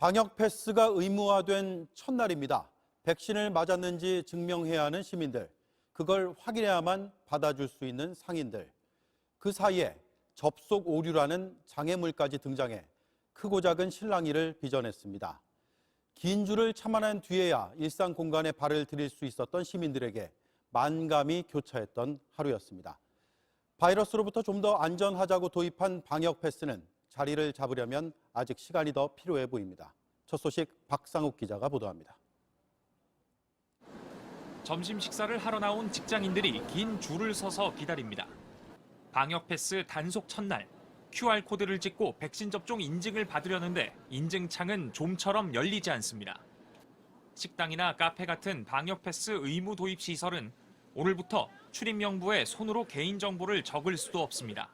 방역 패스가 의무화된 첫날입니다. 백신을 맞았는지 증명해야 하는 시민들, 그걸 확인해야만 받아줄 수 있는 상인들. 그 사이에 접속 오류라는 장애물까지 등장해 크고 작은 실랑이를 빚어냈습니다. 긴 줄을 참아낸 뒤에야 일상 공간에 발을 들일 수 있었던 시민들에게 만감이 교차했던 하루였습니다. 바이러스로부터 좀 더 안전하자고 도입한 방역 패스는 자리를 잡으려면 아직 시간이 더 필요해 보입니다. 첫 소식 박상욱 기자가 보도합니다. 점심 식사를 하러 나온 직장인들이 긴 줄을 서서 기다립니다. 방역 패스 단속 첫날, QR코드를 찍고 백신 접종 인증을 받으려는데 인증창은 좀처럼 열리지 않습니다. 식당이나 카페 같은 방역 패스 의무 도입 시설은 오늘부터 출입 명부에 손으로 개인정보를 적을 수도 없습니다.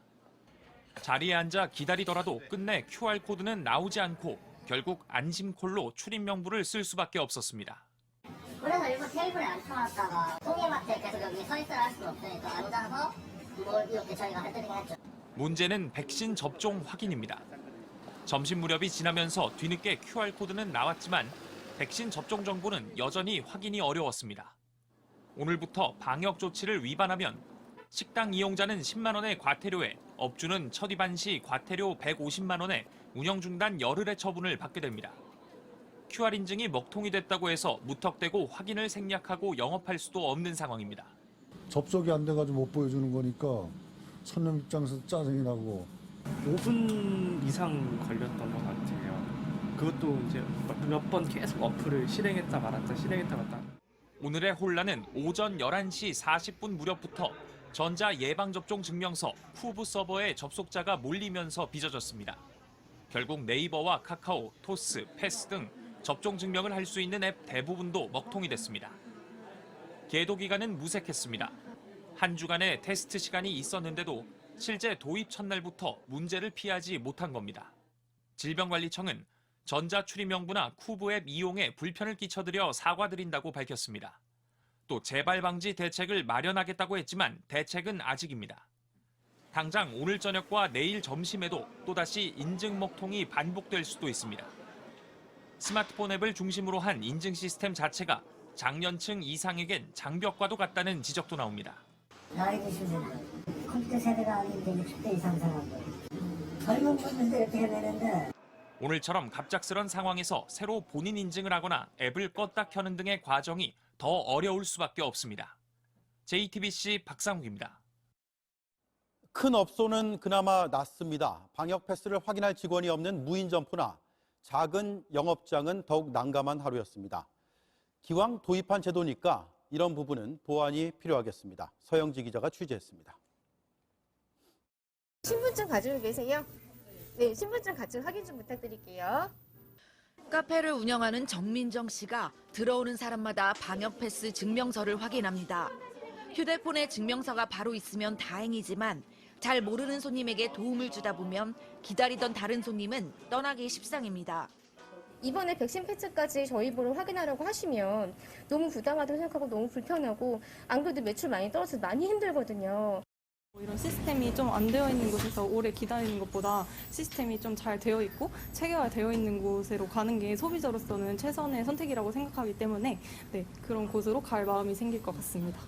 자리에 앉아 기다리더라도 끝내 QR코드는 나오지 않고 결국 안심콜로 출입 명부를 쓸 수밖에 없었습니다. 그래서 일부 테이블에 앉혀놨다가 송이마트에 계속 여기 서 있어야 할 수는 없으니까 앉아서 뭘 이렇게 저희가 해드리긴 했죠. 문제는 백신 접종 확인입니다. 점심 무렵이 지나면서 뒤늦게 QR코드는 나왔지만 백신 접종 정보는 여전히 확인이 어려웠습니다. 오늘부터 방역 조치를 위반하면 식당 이용자는 10만 원의 과태료에 업주는 첫 위반 시 과태료 150만 원에 운영 중단 열흘의 처분을 받게 됩니다. QR 인증이 먹통이 됐다고 해서 무턱대고 확인을 생략하고 영업할 수도 없는 상황입니다. 접속이 안 돼가지고 못 보여주는 거니까 손님 입장에서 짜증이 나고 5분 이상 걸렸던 것 같아요. 그것도 이제 몇 번 계속 어플을 실행했다 말았다 실행했다 말았다. 오늘의 혼란은 오전 11시 40분 무렵부터 전자 예방접종 증명서 쿠브 서버에 접속자가 몰리면서 빚어졌습니다. 결국 네이버와 카카오, 토스, 패스 등 접종 증명을 할 수 있는 앱 대부분도 먹통이 됐습니다. 계도 기간은 무색했습니다. 한 주간의 테스트 시간이 있었는데도 실제 도입 첫날부터 문제를 피하지 못한 겁니다. 질병관리청은 전자출입명부나 쿠브 앱 이용에 불편을 끼쳐드려 사과드린다고 밝혔습니다. 또 재발 방지 대책을 마련하겠다고 했지만 대책은 아직입니다. 당장 오늘 저녁과 내일 점심에도 또다시 인증 먹통이 반복될 수도 있습니다. 스마트폰 앱을 중심으로 한 인증 시스템 자체가 장년층 이상에겐 장벽과도 같다는 지적도 나옵니다. 나이 드시면 컴퓨터 세대가 아닌데 60대 이상 사람들 젊은 분들도 이렇게 해야 되는데 오늘처럼 갑작스런 상황에서 새로 본인 인증을 하거나 앱을 껐다 켜는 등의 과정이 더 어려울 수밖에 없습니다. JTBC 박상욱입니다. 큰 업소는 그나마 낫습니다. 방역 패스를 확인할 직원이 없는 무인 점포나 작은 영업장은 더욱 난감한 하루였습니다. 기왕 도입한 제도니까 이런 부분은 보완이 필요하겠습니다. 서영지 기자가 취재했습니다. 신분증 가지고 계세요? 네, 신분증 가지고 확인 좀 부탁드릴게요. 카페를 운영하는 정민정 씨가 들어오는 사람마다 방역 패스 증명서를 확인합니다. 휴대폰에 증명서가 바로 있으면 다행이지만 잘 모르는 손님에게 도움을 주다 보면 기다리던 다른 손님은 떠나기 십상입니다. 이번에 백신 패스까지 저희 보러 확인하라고 하시면 너무 부담하다고 생각하고 너무 불편하고 안 그래도 매출 많이 떨어져서 많이 힘들거든요. 이런 시스템이 좀 안 되어 있는 곳에서 오래 기다리는 것보다 시스템이 좀 잘 되어 있고 체계화되어 있는 곳으로 가는 게 소비자로서는 최선의 선택이라고 생각하기 때문에 그런 곳으로 갈 마음이 생길 것 같습니다.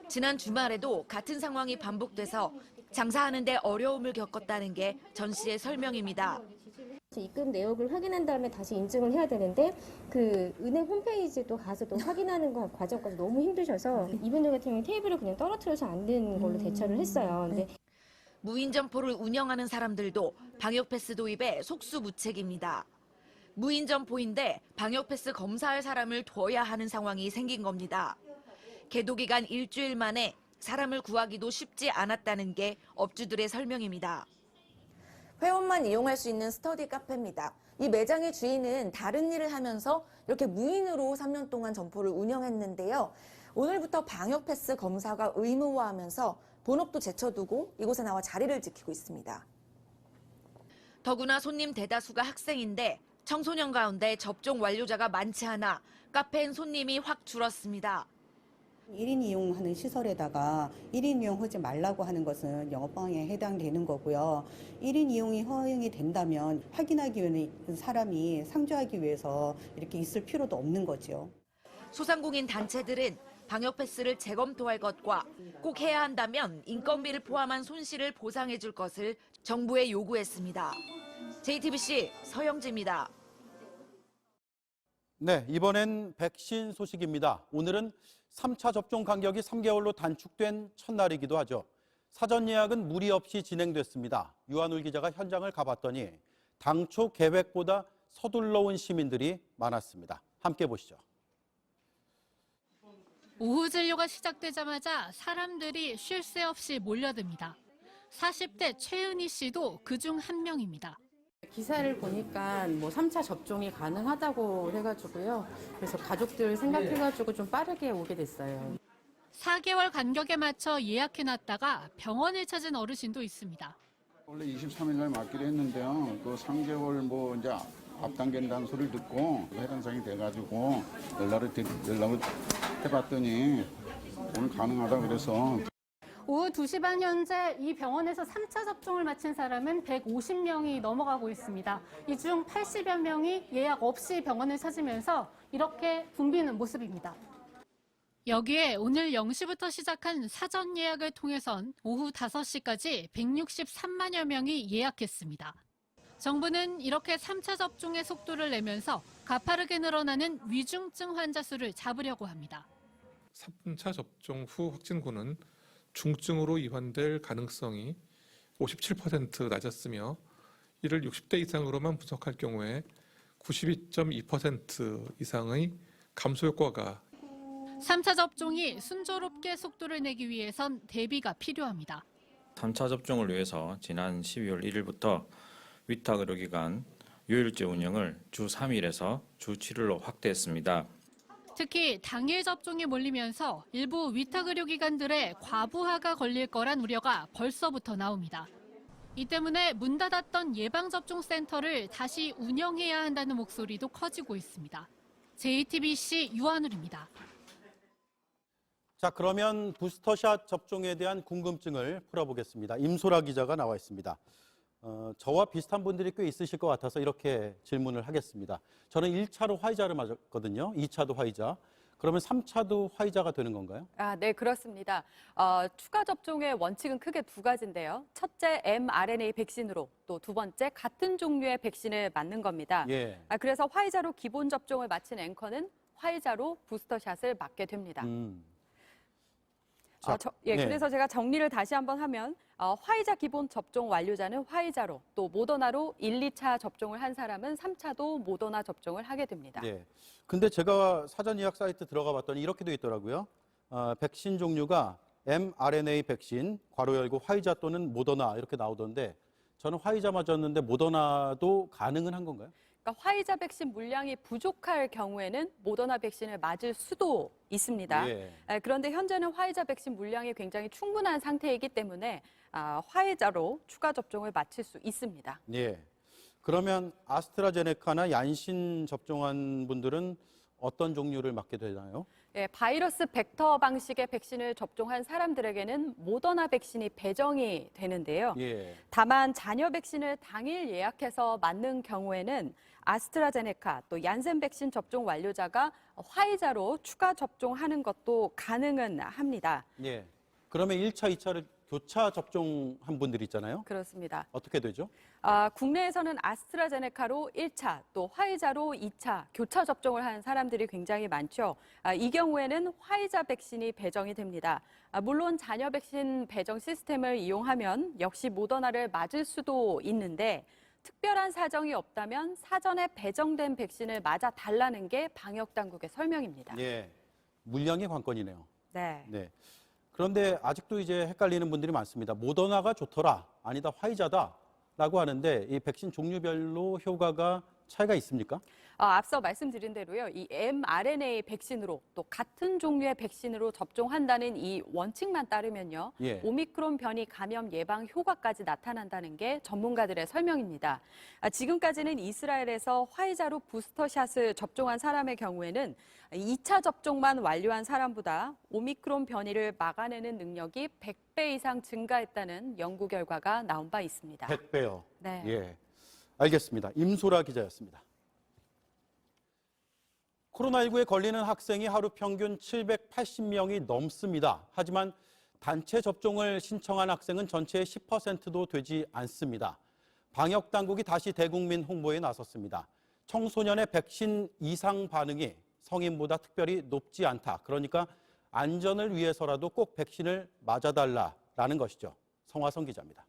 지난 주말에도 같은 상황이 반복돼서 장사하는 데 어려움을 겪었다는 게 전 씨의 설명입니다. 입금 내역을 확인한 다음에 다시 인증을 해야 되는데 그 은행 홈페이지도 가서 또 확인하는 과정까지 너무 힘드셔서 이분들 같은 경우는 테이블을 그냥 떨어뜨려서 앉는 걸로 대처를 했어요. 근데 무인 점포를 운영하는 사람들도 방역 패스 도입에 속수무책입니다. 무인 점포인데 방역 패스 검사할 사람을 둬야 하는 상황이 생긴 겁니다. 계도 기간 일주일 만에 사람을 구하기도 쉽지 않았다는 게 업주들의 설명입니다. 회원만 이용할 수 있는 스터디 카페입니다. 이 매장의 주인은 다른 일을 하면서 이렇게 무인으로 3년 동안 점포를 운영했는데요. 오늘부터 방역 패스 검사가 의무화하면서 본업도 제쳐두고 이곳에 나와 자리를 지키고 있습니다. 더구나 손님 대다수가 학생인데 청소년 가운데 접종 완료자가 많지 않아 카페엔 손님이 확 줄었습니다. 1인 이용하는 시설에다가 1인 이용하지 말라고 하는 것은 영업방해에 해당되는 거고요. 1인 이용이 허용이 된다면 확인하기 위해 사람이 상주하기 위해서 이렇게 있을 필요도 없는 거죠. 소상공인 단체들은 방역 패스를 재검토할 것과 꼭 해야 한다면 인건비를 포함한 손실을 보상해 줄 것을 정부에 요구했습니다. JTBC 서영지입니다. 네, 이번엔 백신 소식입니다. 오늘은 3차 접종 간격이 3개월로 단축된 첫날이기도 하죠. 사전 예약은 무리 없이 진행됐습니다. 유한울 기자가 현장을 가봤더니 당초 계획보다 서둘러 온 시민들이 많았습니다. 함께 보시죠. 오후 진료가 시작되자마자 사람들이 쉴 새 없이 몰려듭니다. 40대 최은희 씨도 그중 한 명입니다. 기사를 보니까 3차 접종이 가능하다고 해가지고요. 그래서 가족들 생각해가지고 좀 빠르게 오게 됐어요. 4개월 간격에 맞춰 예약해놨다가 병원을 찾은 어르신도 있습니다. 원래 23일 날 맞기로 했는데요. 그 3개월 이제 앞당긴다는 소리를 듣고 해당상이 돼가지고 연락을 해봤더니 오늘 가능하다 그래서. 오후 2시 반 현재 이 병원에서 3차 접종을 마친 사람은 150명이 넘어가고 있습니다. 이 중 80여 명이 예약 없이 병원을 찾으면서 이렇게 붐비는 모습입니다. 여기에 오늘 0시부터 시작한 사전 예약을 통해선 오후 5시까지 163만여 명이 예약했습니다. 정부는 이렇게 3차 접종의 속도를 내면서 가파르게 늘어나는 위중증 환자 수를 잡으려고 합니다. 3차 접종 후 확진군은 중증으로 이완될 가능성이 57% 낮았으며 이를 60대 이상으로만 분석할 경우에 92.2% 이상의 감소 효과가 3차 접종이 순조롭게 속도를 내기 위해선 대비가 필요합니다. 3차 접종을 위해서 지난 12월 1일부터 위탁 의료기관 요일제 운영을 주 3일에서 주 7일로 확대했습니다. 특히 당일 접종이 몰리면서 일부 위탁 의료기관들의 과부하가 걸릴 거란 우려가 벌써부터 나옵니다. 이 때문에 문 닫았던 예방접종센터를 다시 운영해야 한다는 목소리도 커지고 있습니다. JTBC 유한울입니다. 자, 그러면 부스터샷 접종에 대한 궁금증을 풀어보겠습니다. 임소라 기자가 나와 있습니다. 저와 비슷한 분들이 꽤 있으실 것 같아서 이렇게 질문을 하겠습니다. 저는 1차로 화이자를 맞았거든요. 2차도 화이자. 그러면 3차도 화이자가 되는 건가요? 네, 그렇습니다. 추가 접종의 원칙은 크게 두 가지인데요. 첫째, mRNA 백신으로, 또 두 번째, 같은 종류의 백신을 맞는 겁니다. 예. 그래서 화이자로 기본 접종을 마친 앵커는 화이자로 부스터샷을 맞게 됩니다. 네. 그래서 제가 정리를 다시 한번 하면 화이자 기본 접종 완료자는 화이자로, 또 모더나로 1, 2차 접종을 한 사람은 3차도 모더나 접종을 하게 됩니다. 네. 근데 제가 사전 예약 사이트 들어가 봤더니 이렇게 돼 있더라고요. 백신 종류가 mRNA 백신, 괄호 열고 화이자 또는 모더나 이렇게 나오던데 저는 화이자 맞았는데 모더나도 가능은 한 건가요? 그러니까 화이자 백신 물량이 부족할 경우에는 모더나 백신을 맞을 수도 있습니다. 예. 그런데 현재는 화이자 백신 물량이 굉장히 충분한 상태이기 때문에 화이자로 추가 접종을 마칠 수 있습니다. 예. 그러면 아스트라제네카나 얀신 접종한 분들은 어떤 종류를 맞게 되나요? 바이러스 벡터 방식의 백신을 접종한 사람들에게는 모더나 백신이 배정이 되는데요. 예. 다만 잔여 백신을 당일 예약해서 맞는 경우에는 아스트라제네카 또 얀센 백신 접종 완료자가 화이자로 추가 접종하는 것도 가능은 합니다. 예. 그러면 1차, 2차를 교차 접종한 분들 있잖아요. 그렇습니다. 어떻게 되죠? 국내에서는 아스트라제네카로 1차 또 화이자로 2차 교차 접종을 한 사람들이 굉장히 많죠. 이 경우에는 화이자 백신이 배정이 됩니다. 물론 잔여 백신 배정 시스템을 이용하면 역시 모더나를 맞을 수도 있는데 특별한 사정이 없다면 사전에 배정된 백신을 맞아 달라는 게 방역 당국의 설명입니다. 예. 물량이 관건이네요. 네. 네. 그런데 아직도 이제 헷갈리는 분들이 많습니다. 모더나가 좋더라, 아니다 화이자다라고 하는데 이 백신 종류별로 효과가 차이가 있습니까? 앞서 말씀드린 대로요, 이 mRNA 백신으로 또 같은 종류의 백신으로 접종한다는 이 원칙만 따르면요, 예. 오미크론 변이 감염 예방 효과까지 나타난다는 게 전문가들의 설명입니다. 지금까지는 이스라엘에서 화이자로 부스터샷을 접종한 사람의 경우에는 2차 접종만 완료한 사람보다 오미크론 변이를 막아내는 능력이 100배 이상 증가했다는 연구 결과가 나온 바 있습니다. 100배요. 네. 예. 알겠습니다. 임소라 기자였습니다. 코로나19에 걸리는 학생이 하루 평균 780명이 넘습니다. 하지만 단체 접종을 신청한 학생은 전체의 10%도 되지 않습니다. 방역 당국이 다시 대국민 홍보에 나섰습니다. 청소년의 백신 이상 반응이 성인보다 특별히 높지 않다. 그러니까 안전을 위해서라도 꼭 백신을 맞아달라라는 것이죠. 성화성 기자입니다.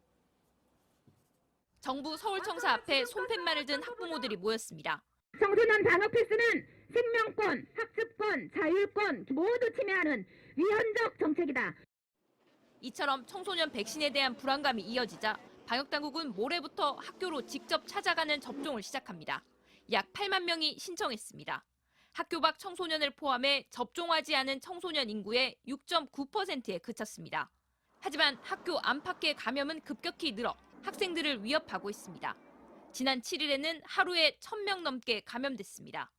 정부 서울청사 앞에 손팻말을 든 학부모들이 모였습니다. 청소년 방역 패스는 생명권, 학습권, 자율권 모두 침해하는 위헌적 정책이다. 이처럼 청소년 백신에 대한 불안감이 이어지자 방역당국은 모레부터 학교로 직접 찾아가는 접종을 시작합니다. 약 8만 명이 신청했습니다. 학교 밖 청소년을 포함해 접종하지 않은 청소년 인구의 6.9%에 그쳤습니다. 하지만 학교 안팎의 감염은 급격히 늘어 학생들을 위협하고 있습니다. 지난 7일에는 하루에 1,000명 넘게 감염됐습니다.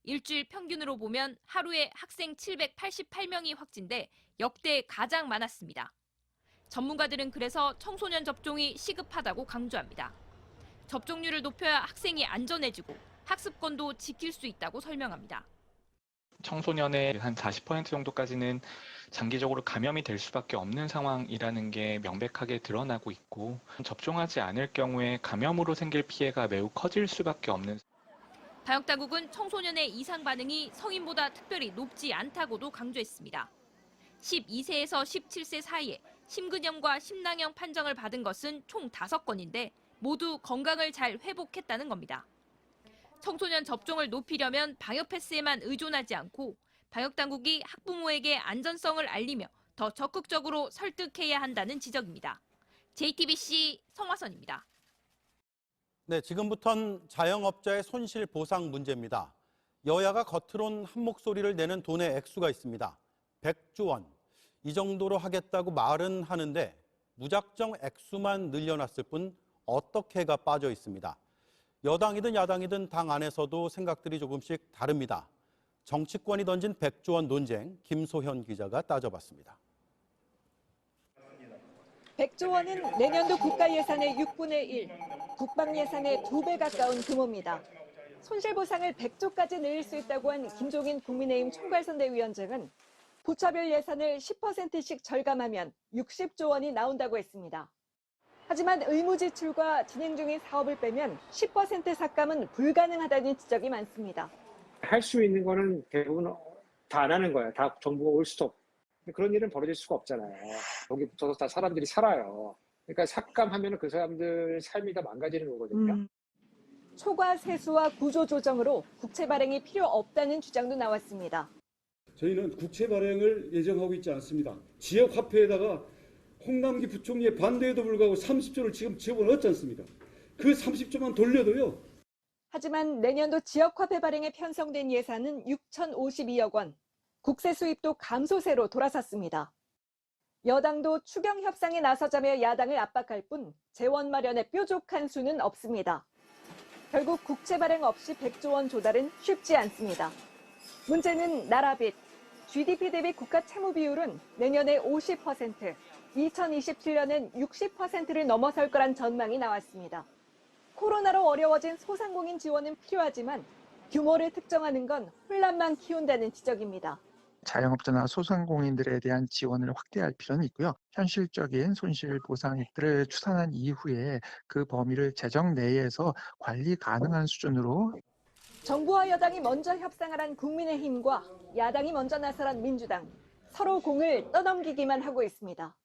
일주일 평균으로 보면 하루에 학생 788명이 확진돼 역대 가장 많았습니다. 전문가들은 그래서 청소년 접종이 시급하다고 강조합니다. 접종률을 높여야 학생이 안전해지고 학습권도 지킬 수 있다고 설명합니다. 청소년의 한 40% 정도까지는 장기적으로 감염이 될 수밖에 없는 상황이라는 게 명백하게 드러나고 있고, 접종하지 않을 경우에 감염으로 생길 피해가 매우 커질 수밖에 없는. 방역당국은 청소년의 이상 반응이 성인보다 특별히 높지 않다고도 강조했습니다. 12세에서 17세 사이에 심근염과 심낭염 판정을 받은 것은 총 5건인데 모두 건강을 잘 회복했다는 겁니다. 청소년 접종을 높이려면 방역 패스에만 의존하지 않고 방역당국이 학부모에게 안전성을 알리며 더 적극적으로 설득해야 한다는 지적입니다. JTBC 성화선입니다. 네, 지금부터는 자영업자의 손실 보상 문제입니다. 여야가 겉으론 한 목소리를 내는 돈의 액수가 있습니다. 100조 원. 이 정도로 하겠다고 말은 하는데 무작정 액수만 늘려놨을 뿐 어떻게가 빠져 있습니다. 여당이든 야당이든 당 안에서도 생각들이 조금씩 다릅니다. 정치권이 던진 100조 원 논쟁, 김소현 기자가 따져봤습니다. 100조 원은 내년도 국가 예산의 6분의 1, 국방 예산의 2배 가까운 규모입니다. 손실보상을 100조까지 늘릴 수 있다고 한 김종인 국민의힘 총괄선대위원장은 부처별 예산을 10%씩 절감하면 60조 원이 나온다고 했습니다. 하지만 의무지출과 진행 중인 사업을 빼면 10% 삭감은 불가능하다는 지적이 많습니다. 할 수 있는 거는 대부분 다 안 하는 거예요. 다 정부가 올 스톱. 그런 일은 벌어질 수가 없잖아요. 여기 붙어서 다 사람들이 살아요. 그러니까 삭감하면 그 사람들 삶이 다 망가지는 거거든요. 초과 세수와 구조 조정으로 국채 발행이 필요 없다는 주장도 나왔습니다. 저희는 국채 발행을 예정하고 있지 않습니다. 지역화폐에다가 홍남기 부총리의 반대에도 불구하고 30조를 지금 지역은 얻지 않습니다. 그 30조만 돌려도요. 하지만 내년도 지역화폐 발행에 편성된 예산은 6,052억 원, 국세 수입도 감소세로 돌아섰습니다. 여당도 추경 협상에 나서자며 야당을 압박할 뿐 재원 마련에 뾰족한 수는 없습니다. 결국 국채 발행 없이 100조 원 조달은 쉽지 않습니다. 문제는 나라빚, GDP 대비 국가 채무 비율은 내년에 50%, 2027년엔 60%를 넘어설 거란 전망이 나왔습니다. 코로나로 어려워진 소상공인 지원은 필요하지만 규모를 특정하는 건 혼란만 키운다는 지적입니다. 자영업자나 소상공인들에 대한 지원을 확대할 필요는 있고요. 현실적인 손실보상액들을 추산한 이후에 그 범위를 재정 내에서 관리 가능한 수준으로. 정부와 여당이 먼저 협상하란 국민의힘과 야당이 먼저 나서란 민주당, 서로 공을 떠넘기기만 하고 있습니다.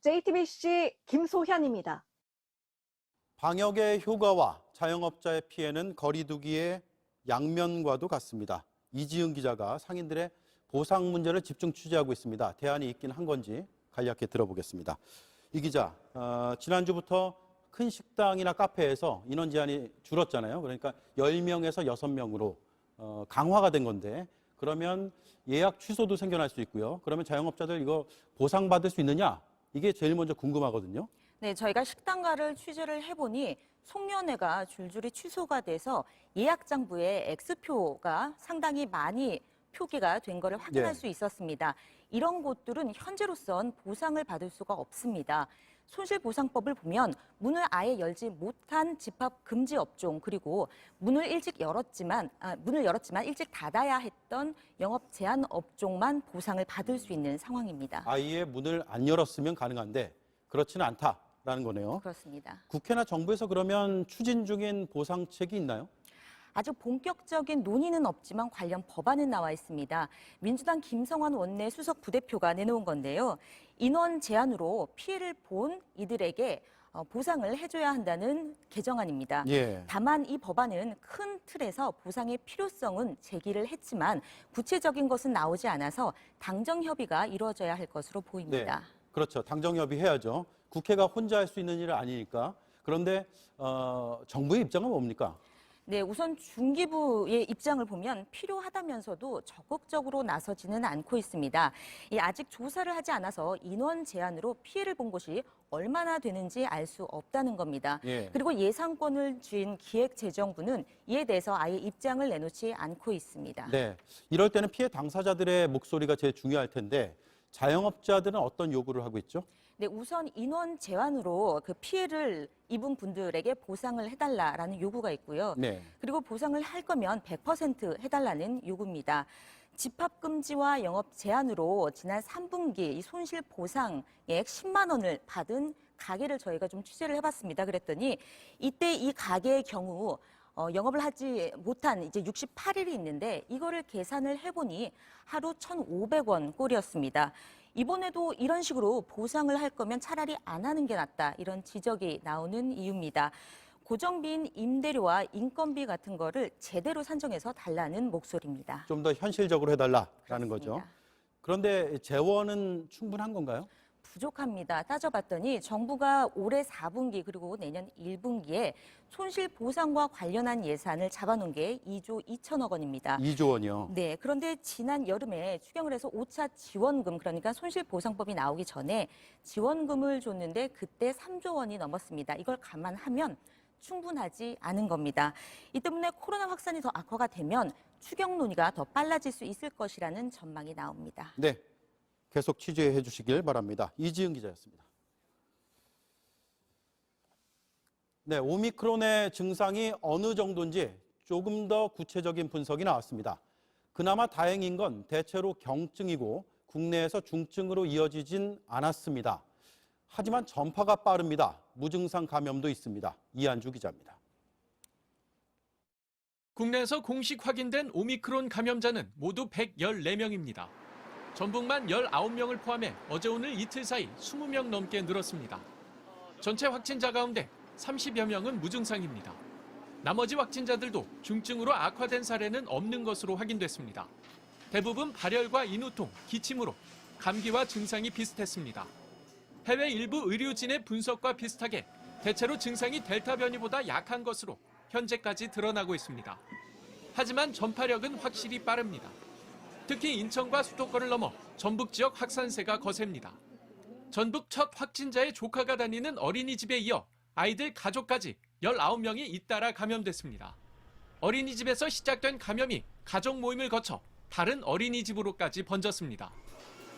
JTBC 김소현입니다. 방역의 효과와 자영업자의 피해는 거리두기의 양면과도 같습니다. 이지은 기자가 상인들의 보상 문제를 집중 취재하고 있습니다. 대안이 있긴 한 건지 간략히 들어보겠습니다. 이 기자, 지난주부터 큰 식당이나 카페에서 인원 제한이 줄었잖아요. 그러니까 10명에서 6명으로 강화가 된 건데 그러면 예약 취소도 생겨날 수 있고요. 그러면 자영업자들 이거 보상받을 수 있느냐? 이게 제일 먼저 궁금하거든요. 네, 저희가 식당가를 취재를 해보니 송년회가 줄줄이 취소가 돼서 예약장부에 X표가 상당히 많이 표기가 된 거를 확인할 네. 수 있었습니다. 이런 곳들은 현재로선 보상을 받을 수가 없습니다. 손실보상법을 보면 문을 아예 열지 못한 집합 금지 업종 그리고 문을 열었지만 일찍 닫아야 했던 영업 제한 업종만 보상을 받을 수 있는 상황입니다. 아예 문을 안 열었으면 가능한데 그렇지는 않다라는 거네요. 그렇습니다. 국회나 정부에서 그러면 추진 중인 보상책이 있나요? 아직 본격적인 논의는 없지만 관련 법안은 나와 있습니다. 민주당 김성환 원내 수석 부대표가 내놓은 건데요. 인원 제한으로 피해를 본 이들에게 보상을 해줘야 한다는 개정안입니다. 예. 다만 이 법안은 큰 틀에서 보상의 필요성은 제기를 했지만 구체적인 것은 나오지 않아서 당정 협의가 이루어져야 할 것으로 보입니다. 네, 그렇죠. 당정 협의해야죠. 국회가 혼자 할 수 있는 일은 아니니까. 그런데 정부의 입장은 뭡니까? 네, 우선 중기부의 입장을 보면 필요하다면서도 적극적으로 나서지는 않고 있습니다. 아직 조사를 하지 않아서 인원 제한으로 피해를 본 곳이 얼마나 되는지 알 수 없다는 겁니다. 예. 그리고 예산권을 쥔 기획재정부는 이에 대해서 아예 입장을 내놓지 않고 있습니다. 네, 이럴 때는 피해 당사자들의 목소리가 제일 중요할 텐데 자영업자들은 어떤 요구를 하고 있죠? 네, 우선 인원 제한으로 그 피해를 입은 분들에게 보상을 해달라라는 요구가 있고요. 네. 그리고 보상을 할 거면 100% 해달라는 요구입니다. 집합 금지와 영업 제한으로 지난 3분기 이 손실 보상액 10만 원을 받은 가게를 저희가 좀 취재를 해봤습니다. 그랬더니 이때 이 가게의 경우 영업을 하지 못한 이제 68일이 있는데 이거를 계산을 해보니 하루 1,500원 꼴이었습니다. 이번에도 이런 식으로 보상을 할 거면 차라리 안 하는 게 낫다 이런 지적이 나오는 이유입니다. 고정비인 임대료와 인건비 같은 거를 제대로 산정해서 달라는 목소리입니다. 좀 더 현실적으로 해달라라는 거죠. 그런데 재원은 충분한 건가요? 부족합니다. 따져봤더니 정부가 올해 4분기 그리고 내년 1분기에 손실 보상과 관련한 예산을 잡아놓은 게 2조 2천억 원입니다. 2조 원이요. 네, 그런데 지난 여름에 추경을 해서 5차 지원금, 그러니까 손실보상법이 나오기 전에 지원금을 줬는데 그때 3조 원이 넘었습니다. 이걸 감안하면 충분하지 않은 겁니다. 이 때문에 코로나 확산이 더 악화가 되면 추경 논의가 더 빨라질 수 있을 것이라는 전망이 나옵니다. 네, 계속 취재해 주시길 바랍니다. 이지은 기자였습니다. 네, 오미크론의 증상이 어느 정도인지 조금 더 구체적인 분석이 나왔습니다. 그나마 다행인 건 대체로 경증이고 국내에서 중증으로 이어지진 않았습니다. 하지만 전파가 빠릅니다. 무증상 감염도 있습니다. 이한주 기자입니다. 국내에서 공식 확인된 오미크론 감염자는 모두 114명입니다. 전북만 19명을 포함해 어제 오늘 이틀 사이 20명 넘게 늘었습니다. 전체 확진자 가운데 30여 명은 무증상입니다. 나머지 확진자들도 중증으로 악화된 사례는 없는 것으로 확인됐습니다. 대부분 발열과 인후통, 기침으로 감기와 증상이 비슷했습니다. 해외 일부 의료진의 분석과 비슷하게 대체로 증상이 델타 변이보다 약한 것으로 현재까지 드러나고 있습니다. 하지만 전파력은 확실히 빠릅니다. 특히 인천과 수도권을 넘어 전북 지역 확산세가 거셉니다. 전북 첫 확진자의 조카가 다니는 어린이집에 이어 아이들 가족까지 19명이 잇따라 감염됐습니다. 어린이집에서 시작된 감염이 가족 모임을 거쳐 다른 어린이집으로까지 번졌습니다.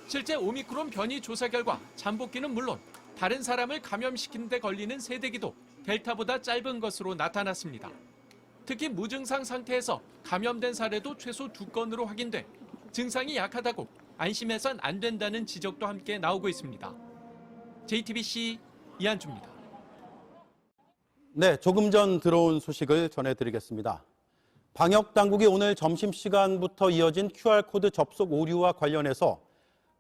실제 오미크론 변이 조사 결과 잠복기는 물론 다른 사람을 감염시키는 데 걸리는 세대기도 델타보다 짧은 것으로 나타났습니다. 특히 무증상 상태에서 감염된 사례도 최소 2건으로 확인돼 증상이 약하다고 안심해선 안 된다는 지적도 함께 나오고 있습니다. JTBC 이한주입니다. 네, 조금 전 들어온 소식을 전해드리겠습니다. 방역당국이 오늘 점심시간부터 이어진 QR코드 접속 오류와 관련해서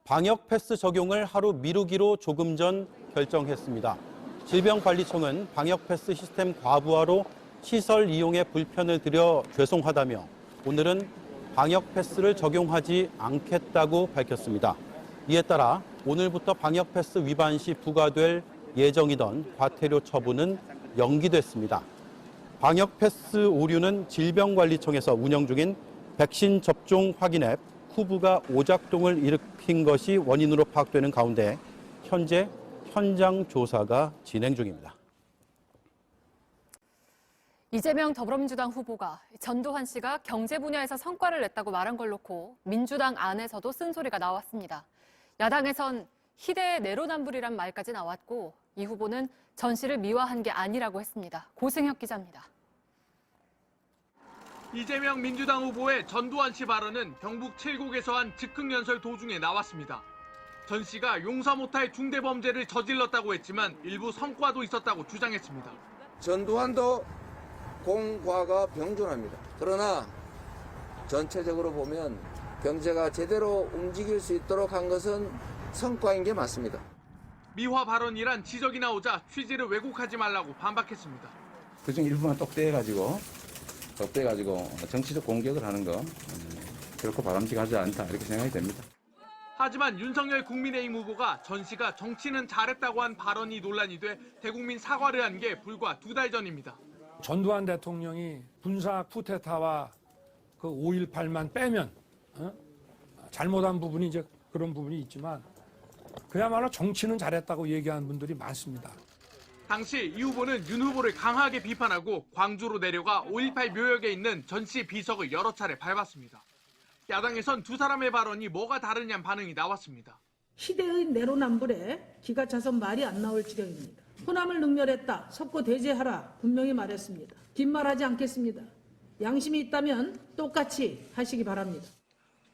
방역패스 적용을 하루 미루기로 조금 전 결정했습니다. 질병관리청은 방역패스 시스템 과부하로 시설 이용에 불편을 드려 죄송하다며 오늘은 방역패스를 적용하지 않겠다고 밝혔습니다. 이에 따라 오늘부터 방역패스 위반 시 부과될 예정이던 과태료 처분은 연기됐습니다. 방역 패스 오류는 질병관리청에서 운영 중인 백신 접종 확인 앱 쿠브가 오작동을 일으킨 것이 원인으로 파악되는 가운데 현재 현장 조사가 진행 중입니다. 이재명 더불어민주당 후보가 전두환 씨가 경제 분야에서 성과를 냈다고 말한 걸 놓고 민주당 안에서도 쓴소리가 나왔습니다. 야당에선 희대의 내로남불이란 말까지 나왔고 이 후보는 전 씨를 미화한 게 아니라고 했습니다. 고승혁 기자입니다. 이재명 민주당 후보의 전두환 씨 발언은 경북 칠곡에서 한 즉흥연설 도중에 나왔습니다. 전 씨가 용서 못할 중대범죄를 저질렀다고 했지만 일부 성과도 있었다고 주장했습니다. 전두환도 공과가 병존합니다. 그러나 전체적으로 보면 경제가 제대로 움직일 수 있도록 한 것은 성과인 게 맞습니다. 미화 발언이란 지적이 나오자 취지를 왜곡하지 말라고 반박했습니다. 그중 일부만 똑 떼가지고 정치적 공격을 하는 거 결코 바람직하지 않다 이렇게 생각이 됩니다. 하지만 윤석열 국민의힘 후보가 전 씨가 정치는 잘했다고 한 발언이 논란이 돼 대국민 사과를 한 게 불과 2달 전입니다. 전두환 대통령이 군사 쿠데타와 그 5.18만 빼면 잘못한 부분이 이제 그런 부분이 있지만 그야말로 정치는 잘했다고 얘기하는 분들이 많습니다. 당시 이 후보는 윤 후보를 강하게 비판하고 광주로 내려가 5.18 묘역에 있는 전 씨 비석을 여러 차례 밟았습니다. 야당에선 두 사람의 발언이 뭐가 다르냐는 반응이 나왔습니다. 희대의 내로남불에 기가 차서 말이 안 나올 지경입니다. 호남을 능멸했다. 섭고 대제하라. 분명히 말했습니다. 긴 말하지 않겠습니다. 양심이 있다면 똑같이 하시기 바랍니다.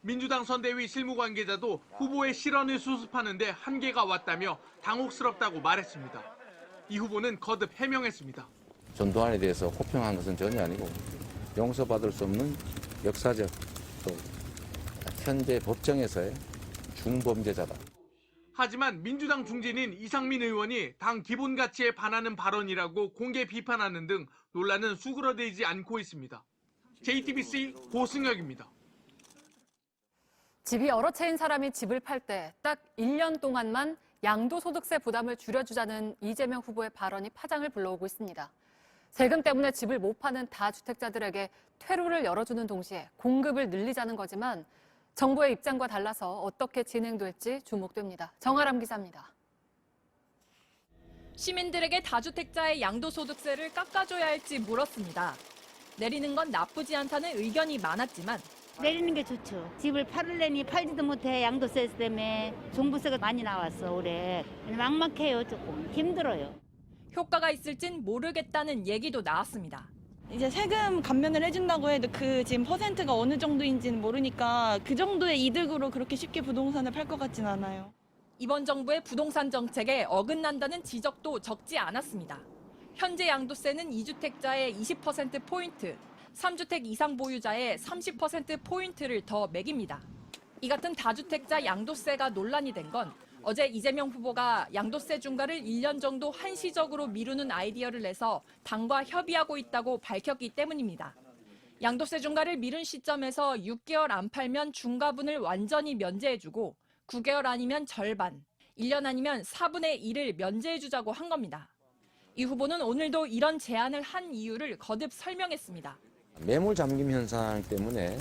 민주당 선대위 실무관계자도 후보의 실언을 수습하는데 한계가 왔다며 당혹스럽다고 말했습니다. 이 후보는 거듭 해명했습니다. 전두환에 대해서 호평한 것은 전혀 아니고 용서받을 수 없는 역사적 또 현재 법정에서의 중범죄자다. 하지만 민주당 중진인 이상민 의원이 당 기본 가치에 반하는 발언이라고 공개 비판하는 등 논란은 수그러들지 않고 있습니다. JTBC 고승혁입니다. 집이 여러 채인 사람이 집을 팔 때 딱 1년 동안만 양도소득세 부담을 줄여주자는 이재명 후보의 발언이 파장을 불러오고 있습니다. 세금 때문에 집을 못 파는 다주택자들에게 퇴로를 열어주는 동시에 공급을 늘리자는 거지만 정부의 입장과 달라서 어떻게 진행될지 주목됩니다. 정아람 기자입니다. 시민들에게 다주택자의 양도소득세를 깎아줘야 할지 물었습니다. 내리는 건 나쁘지 않다는 의견이 많았지만 내리는 게 좋죠. 집을 팔으려니 팔지도 못해. 양도세 때문에 종부세가 많이 나왔어 올해. 막막해요. 조금 힘들어요. 효과가 있을진 모르겠다는 얘기도 나왔습니다. 이제 세금 감면을 해준다고 해도 그 지금 퍼센트가 어느 정도인지는 모르니까 그 정도의 이득으로 그렇게 쉽게 부동산을 팔 것 같진 않아요. 이번 정부의 부동산 정책에 어긋난다는 지적도 적지 않았습니다. 현재 양도세는 2주택자의 20%포인트, 3주택 이상 보유자의 30%포인트를 더 매깁니다. 이 같은 다주택자 양도세가 논란이 된 건 어제 이재명 후보가 양도세 중과를 1년 정도 한시적으로 미루는 아이디어를 내서 당과 협의하고 있다고 밝혔기 때문입니다. 양도세 중과를 미룬 시점에서 6개월 안 팔면 중과분을 완전히 면제해주고 9개월 아니면 절반, 1년 아니면 4분의 1을 면제해주자고 한 겁니다. 이 후보는 오늘도 이런 제안을 한 이유를 거듭 설명했습니다. 매물 잠김 현상 때문에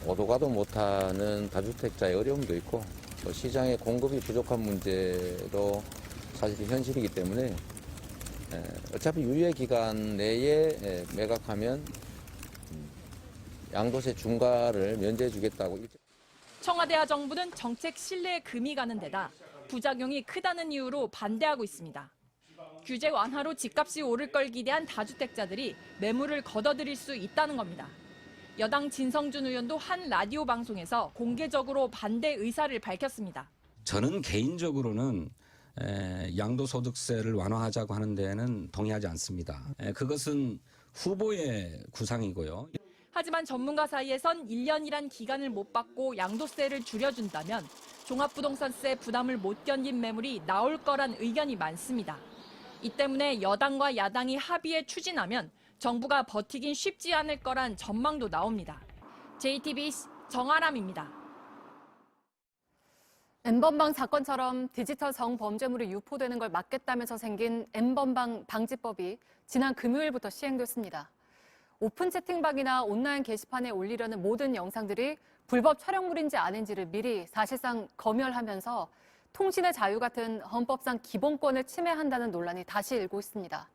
오도 가도 못하는 다주택자의 어려움도 있고 또 시장의 공급이 부족한 문제도 사실 현실이기 때문에 어차피 유예 기간 내에 매각하면 양도세 중과를 면제해 주겠다고. 청와대와 정부는 정책 신뢰에 금이 가는 데다 부작용이 크다는 이유로 반대하고 있습니다. 규제 완화로 집값이 오를 걸 기대한 다주택자들이 매물을 걷어들일 수 있다는 겁니다. 여당 진성준 의원도 한 라디오 방송에서 공개적으로 반대 의사를 밝혔습니다. 저는 개인적으로는 양도소득세를 완화하자고 하는 데는 동의하지 않습니다. 그것은 후보의 구상이고요. 하지만 전문가 사이에선 1년이란 기간을 못 받고 양도세를 줄여준다면 종합부동산세 부담을 못 견딘 매물이 나올 거란 의견이 많습니다. 이 때문에 여당과 야당이 합의해 추진하면 정부가 버티긴 쉽지 않을 거란 전망도 나옵니다. JTBC 정아람입니다. N번방 사건처럼 디지털 성범죄물이 유포되는 걸 막겠다면서 생긴 N번방 방지법이 지난 금요일부터 시행됐습니다. 오픈 채팅방이나 온라인 게시판에 올리려는 모든 영상들이 불법 촬영물인지 아닌지를 미리 사실상 검열하면서 통신의 자유 같은 헌법상 기본권을 침해한다는 논란이 다시 일고 있습니다.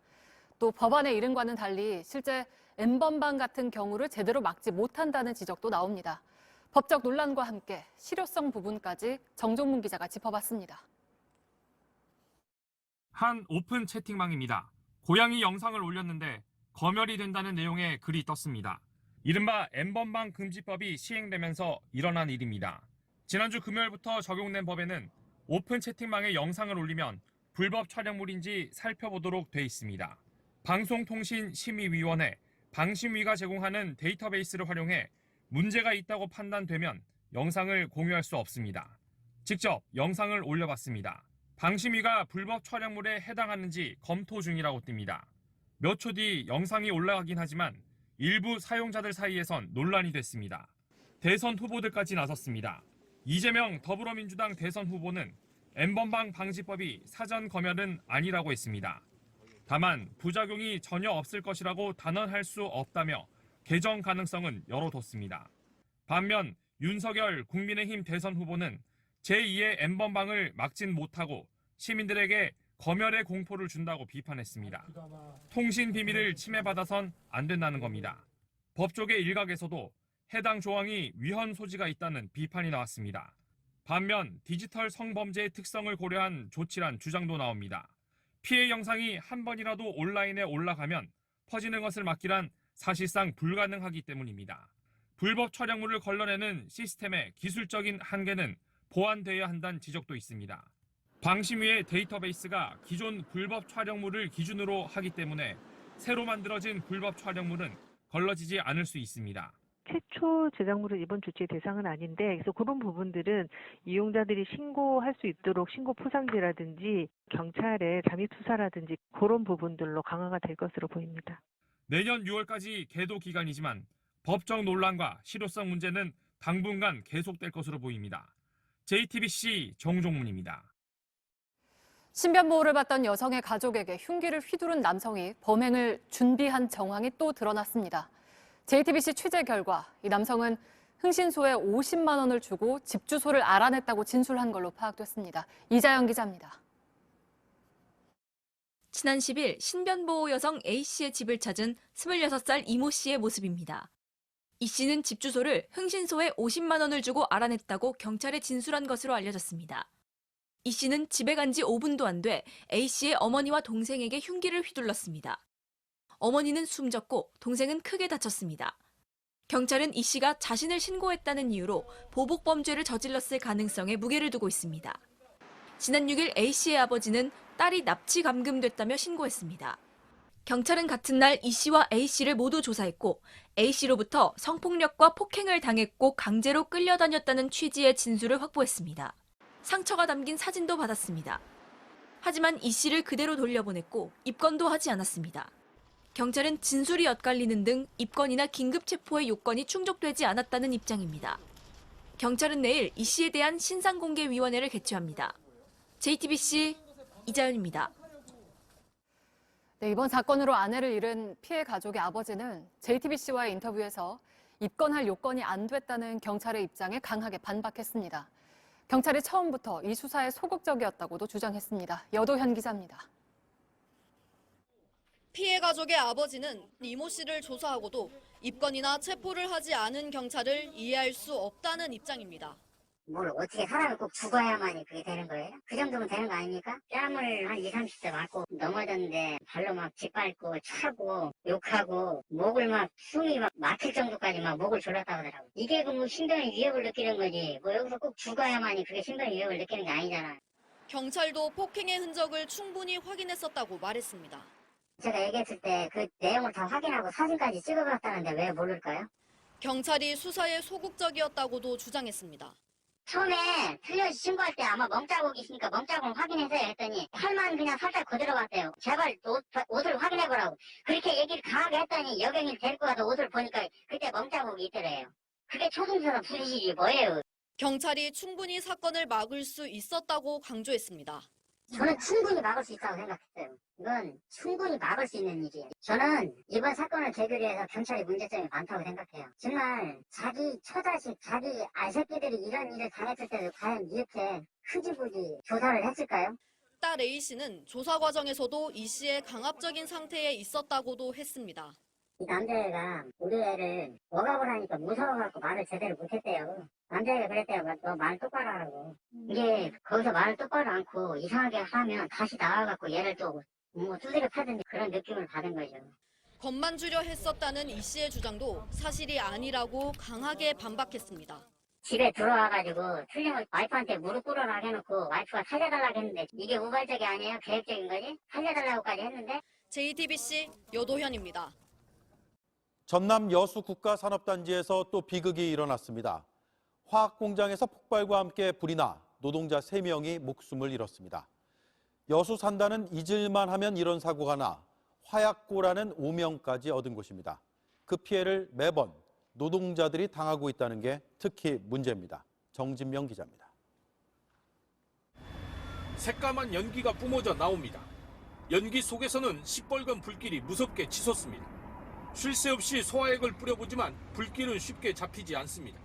또 법안의 이름과는 달리 실제 N번방 같은 경우를 제대로 막지 못한다는 지적도 나옵니다. 법적 논란과 함께 실효성 부분까지 정종문 기자가 짚어봤습니다. 한 오픈 채팅방입니다. 고양이 영상을 올렸는데 검열이 된다는 내용의 글이 떴습니다. 이른바 N번방 금지법이 시행되면서 일어난 일입니다. 지난주 금요일부터 적용된 법에는 오픈 채팅방에 영상을 올리면 불법 촬영물인지 살펴보도록 돼 있습니다. 방송통신심의위원회 방심위가 제공하는 데이터베이스를 활용해 문제가 있다고 판단되면 영상을 공유할 수 없습니다. 직접 영상을 올려봤습니다. 방심위가 불법 촬영물에 해당하는지 검토 중이라고 띱니다. 몇 초 뒤 영상이 올라가긴 하지만 일부 사용자들 사이에선 논란이 됐습니다. 대선 후보들까지 나섰습니다. 이재명 더불어민주당 대선 후보는 N번방 방지법이 사전 검열은 아니라고 했습니다. 다만 부작용이 전혀 없을 것이라고 단언할 수 없다며 개정 가능성은 열어뒀습니다. 반면 윤석열 국민의힘 대선 후보는 제2의 N번방을 막진 못하고 시민들에게 검열의 공포를 준다고 비판했습니다. 통신 비밀을 침해받아선 안 된다는 겁니다. 법조계 일각에서도 해당 조항이 위헌 소지가 있다는 비판이 나왔습니다. 반면 디지털 성범죄의 특성을 고려한 조치란 주장도 나옵니다. 피해 영상이 한 번이라도 온라인에 올라가면 퍼지는 것을 막기란 사실상 불가능하기 때문입니다. 불법 촬영물을 걸러내는 시스템의 기술적인 한계는 보완돼야 한다는 지적도 있습니다. 방심위의 데이터베이스가 기존 불법 촬영물을 기준으로 하기 때문에 새로 만들어진 불법 촬영물은 걸러지지 않을 수 있습니다. 최초 제작물은 이번 조치의 대상은 아닌데 그래서 그런 부분들은 이용자들이 신고할 수 있도록 신고 포상지라든지 경찰의 잠입 수사라든지 그런 부분들로 강화가 될 것으로 보입니다. 내년 6월까지 계도 기간이지만 법적 논란과 실효성 문제는 당분간 계속될 것으로 보입니다. JTBC 정종문입니다. 신변보호를 받던 여성의 가족에게 흉기를 휘두른 남성이 범행을 준비한 정황이 또 드러났습니다. JTBC 취재 결과 이 남성은 흥신소에 50만 원을 주고 집 주소를 알아냈다고 진술한 걸로 파악됐습니다. 이자연 기자입니다. 지난 10일 신변보호 여성 A씨의 집을 찾은 26살 이모 씨의 모습입니다. 이 씨는 집 주소를 흥신소에 50만 원을 주고 알아냈다고 경찰에 진술한 것으로 알려졌습니다. 이 씨는 집에 간 지 5분도 안 돼 A씨의 어머니와 동생에게 흉기를 휘둘렀습니다. 어머니는 숨졌고 동생은 크게 다쳤습니다. 경찰은 이 씨가 자신을 신고했다는 이유로 보복범죄를 저질렀을 가능성에 무게를 두고 있습니다. 지난 6일 A씨의 아버지는 딸이 납치 감금됐다며 신고했습니다. 경찰은 같은 날 이 씨와 A씨를 모두 조사했고 A씨로부터 성폭력과 폭행을 당했고 강제로 끌려다녔다는 취지의 진술을 확보했습니다. 상처가 담긴 사진도 받았습니다. 하지만 이 씨를 그대로 돌려보냈고 입건도 하지 않았습니다. 경찰은 진술이 엇갈리는 등 입건이나 긴급체포의 요건이 충족되지 않았다는 입장입니다. 경찰은 내일 이 씨에 대한 신상공개위원회를 개최합니다. JTBC 이자연입니다. 네, 이번 사건으로 아내를 잃은 피해 가족의 아버지는 JTBC와의 인터뷰에서 입건할 요건이 안 됐다는 경찰의 입장에 강하게 반박했습니다. 경찰이 처음부터 이 수사에 소극적이었다고도 주장했습니다. 여도현 기자입니다. 피해 가족의 아버지는 이모 씨를 조사하고도 입건이나 체포를 하지 않은 경찰을 이해할 수 없다는 입장입니다. 뭘 어떻게 사람이 꼭 죽어야만이 그게 되는 거예요? 그 정도면 되는 거 아닙니까? 뺨을 한 20-30대 맞고 넘어졌는데 발로 막 짓밟고 차고 욕하고 목을 막 숨이 막 막힐 정도까지 막 목을 졸랐다고 하더라고요. 이게 그 뭐 신변의 위협을 느끼는 거지 뭐 여기서 꼭 죽어야만이 그게 신변의 위협을 느끼는 게 아니잖아요. 경찰도 폭행의 흔적을 충분히 확인했었다고 말했습니다. 제가 얘기했을 때 그 내용을 다 확인하고 사진까지 찍어봤다는데 왜 모를까요? 경찰이 수사에 소극적이었다고도 주장했습니다. 처음에 틀려서 신고할 때 아마 멍자국이 있으니까 멍자국을 확인해서요 했더니 팔만 그냥 살짝 그대로 갔대요. 제발 옷을 확인해보라고. 그렇게 얘기를 강하게 했더니 여경이를 데리고 가서 옷을 보니까 그때 멍자국이 있더래요. 그게 초등서상 부리지 뭐예요. 경찰이 충분히 사건을 막을 수 있었다고 강조했습니다. 저는 충분히 막을 수 있다고 생각했어요. 이건 충분히 막을 수 있는 일이에요. 저는 이번 사건을 계기로 해서 경찰의 문제점이 많다고 생각해요. 정말 자기 처자식, 자기 알새끼들이 이런 일을 당했을 때도 과연 이렇게 흐지부지 조사를 했을까요? 딸 A씨는 조사 과정에서도 이 씨의 강압적인 상태에 있었다고도 했습니다. 이 남자애가 우리 애를 억압을 하니까 무서워갖고 말을 제대로 못했대요. 남자애가 그랬대요. 너 말 똑바로 하라고. 이게 거기서 말을 똑바로 않고 이상하게 하면 다시 나와갖고 얘를 또 뭐 두드려 패든지 그런 느낌을 받은 거죠. 겁만 주려 했었다는 이 씨의 주장도 사실이 아니라고 강하게 반박했습니다. 집에 들어와가지고 틀림없이 와이프한테 무릎 꿇어라 해놓고 와이프가 살려달라고 했는데 이게 우발적이 아니에요? 계획적인 거지? 살려달라고까지 했는데. JTBC 여도현입니다. 전남 여수 국가산업단지에서 또 비극이 일어났습니다. 화학 공장에서 폭발과 함께 불이 나 노동자 3명이 목숨을 잃었습니다. 여수 산다는 잊을만 하면 이런 사고가 나 화약고라는 오명까지 얻은 곳입니다. 그 피해를 매번 노동자들이 당하고 있다는 게 특히 문제입니다. 정진명 기자입니다. 새까만 연기가 뿜어져 나옵니다. 연기 속에서는 시뻘건 불길이 무섭게 치솟습니다. 쉴 새 없이 소화액을 뿌려보지만 불길은 쉽게 잡히지 않습니다.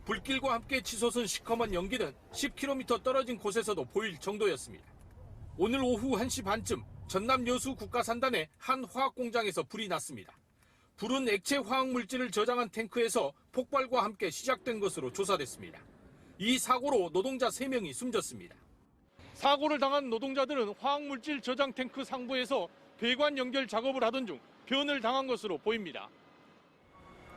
불길과 함께 치솟은 시커먼 연기는 10km 떨어진 곳에서도 보일 정도였습니다. 오늘 오후 1시 반쯤 전남 여수 국가산단의 한 화학공장에서 불이 났습니다. 불은 액체 화학물질을 저장한 탱크에서 폭발과 함께 시작된 것으로 조사됐습니다. 이 사고로 노동자 3명이 숨졌습니다. 사고를 당한 노동자들은 화학물질 저장 탱크 상부에서 배관 연결 작업을 하던 중 변을 당한 것으로 보입니다.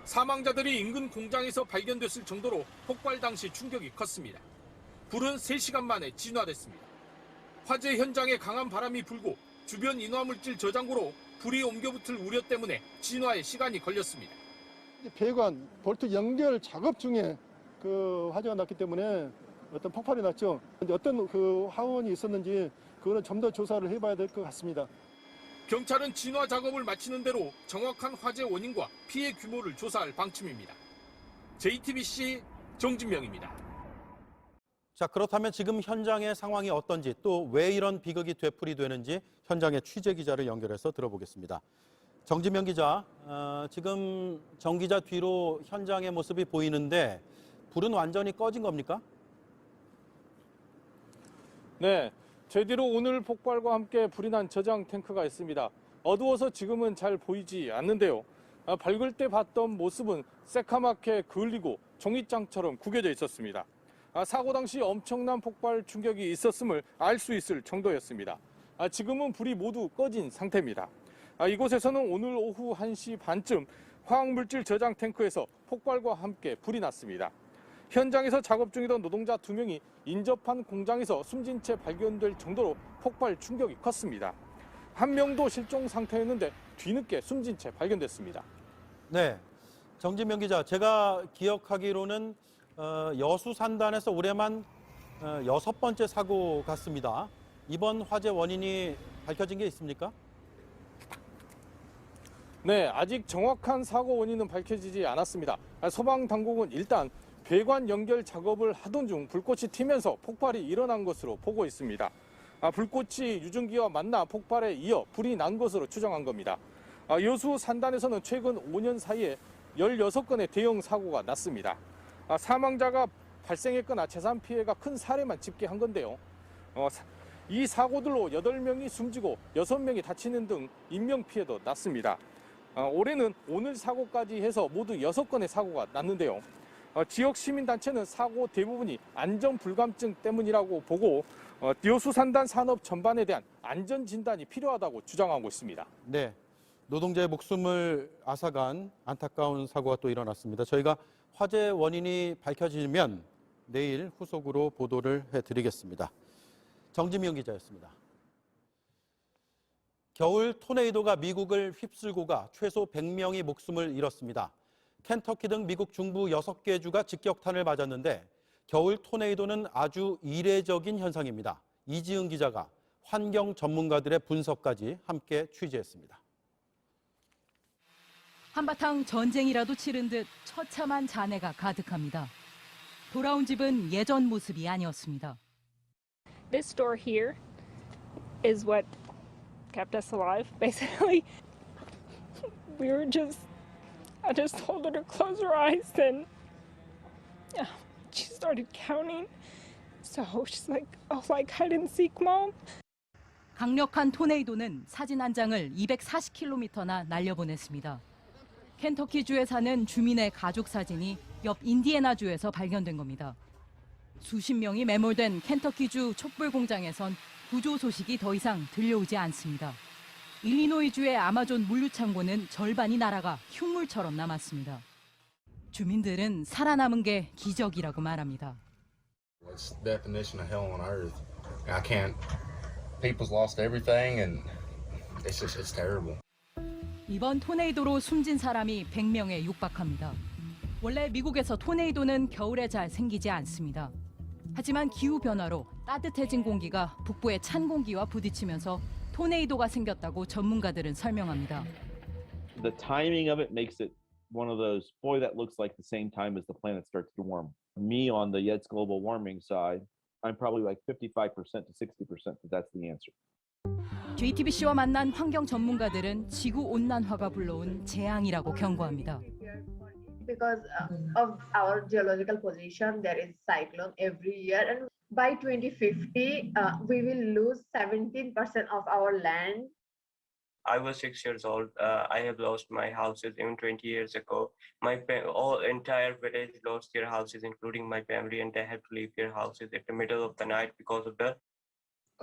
사망자들이 인근 공장에서 발견됐을 정도로 폭발 당시 충격이 컸습니다. 불은 3시간 만에 진화됐습니다. 화재 현장에 강한 바람이 불고 주변 인화물질 저장고로 불이 옮겨붙을 우려 때문에 진화에 시간이 걸렸습니다. 배관, 볼트 연결 작업 중에 그 화재가 났기 때문에 어떤 폭발이 났죠. 어떤 그 화원이 있었는지 그거는 좀 더 조사를 해봐야 될 것 같습니다. 경찰은 진화 작업을 마치는 대로 정확한 화재 원인과 피해 규모를 조사할 방침입니다. JTBC 정진명입니다. 자, 그렇다면 지금 현장의 상황이 어떤지 또 왜 이런 비극이 되풀이되는지 현장의 취재 기자를 연결해서 들어보겠습니다. 정진명 기자, 지금 정 기자 뒤로 현장의 모습이 보이는데 불은 완전히 꺼진 겁니까? 네, 제 뒤로 오늘 폭발과 함께 불이 난 저장 탱크가 있습니다. 어두워서 지금은 잘 보이지 않는데요. 밝을 때 봤던 모습은 새카맣게 그을리고 종이장처럼 구겨져 있었습니다. 사고 당시 엄청난 폭발 충격이 있었음을 알 수 있을 정도였습니다. 지금은 불이 모두 꺼진 상태입니다. 이곳에서는 오늘 오후 1시 반쯤 화학물질 저장 탱크에서 폭발과 함께 불이 났습니다. 현장에서 작업 중이던 노동자 2명이 인접한 공장에서 숨진 채 발견될 정도로 폭발 충격이 컸습니다. 한 명도 실종 상태였는데 뒤늦게 숨진 채 발견됐습니다. 네, 정진명 기자, 제가 기억하기로는 여수 산단에서 올해만 6번째 사고 같습니다. 이번 화재 원인이 밝혀진 게 있습니까? 네, 아직 정확한 사고 원인은 밝혀지지 않았습니다. 소방당국은 일단 배관 연결 작업을 하던 중 불꽃이 튀면서 폭발이 일어난 것으로 보고 있습니다. 불꽃이 유증기와 만나 폭발에 이어 불이 난 것으로 추정한 겁니다. 여수 산단에서는 최근 5년 사이에 16건의 대형 사고가 났습니다. 사망자가 발생했거나 재산 피해가 큰 사례만 집계한 건데요. 이 사고들로 8명이 숨지고 6명이 다치는 등 인명피해도 났습니다. 올해는 오늘 사고까지 해서 모두 6건의 사고가 났는데요. 지역 시민단체는 사고 대부분이 안전불감증 때문이라고 보고 여수 산단 산업 전반에 대한 안전진단이 필요하다고 주장하고 있습니다. 네, 노동자의 목숨을 앗아간 안타까운 사고가 또 일어났습니다. 저희가 화재 원인이 밝혀지면 내일 후속으로 보도를 해드리겠습니다. 정진명 기자였습니다. 겨울 토네이도가 미국을 휩쓸고 최소 100명이 목숨을 잃었습니다. 켄터키 등 미국 중부 6개 주가 직격탄을 맞았는데 겨울 토네이도는 아주 이례적인 현상입니다. 이지은 기자가 환경 전문가들의 분석까지 함께 취재했습니다. 한바탕 전쟁이라도 치른 듯 처참한 잔해가 가득합니다. 돌아온 집은 예전 모습이 아니었습니다. This door here is what kept us alive, basically. I just told her to close her eyes, and she started counting. So I was like, hide and seek, Mom. 강력한 토네이도는 사진 한 장을 240km나 날려보냈습니다. 켄터키주에 사는 주민의 가족 사진이 옆 인디애나주에서 발견된 겁니다. 수십 명이 매몰된 켄터키주 촛불 공장에선 구조 소식이 더 이상 들려오지 않습니다. 일리노이주의 아마존 물류 창고는 절반이 날아가 흉물처럼 남았습니다. 주민들은 살아남은 게 기적이라고 말합니다. It's the definition of hell on earth. I can't. People's lost everything, and it's terrible. 이번 토네이도로 숨진 사람이 100명에 육박합니다. 원래 미국에서 토네이도는 겨울에 잘 생기지 않습니다. 하지만 기후 변화로 따뜻해진 공기가 북부의 찬 공기와 부딪히면서 토네이도가 생겼다고 전문가들은 설명합니다. The timing of it makes it one of those, boy, that looks like the same time as the planet starts to warm. Me on the Yates global warming side, I'm probably like 55% to 60% that that's the answer. JTBC와 만난 환경 전문가들은 지구 온난화가 불러온 재앙이라고 경고합니다. Because of our geological position, there is cyclone every year, and by 2050, we will lose 17% of our land. I was 6 years old. I have lost my houses even 20 years ago. My entire village lost their houses, including my family, and they had to leave their houses at the middle of the night because of the.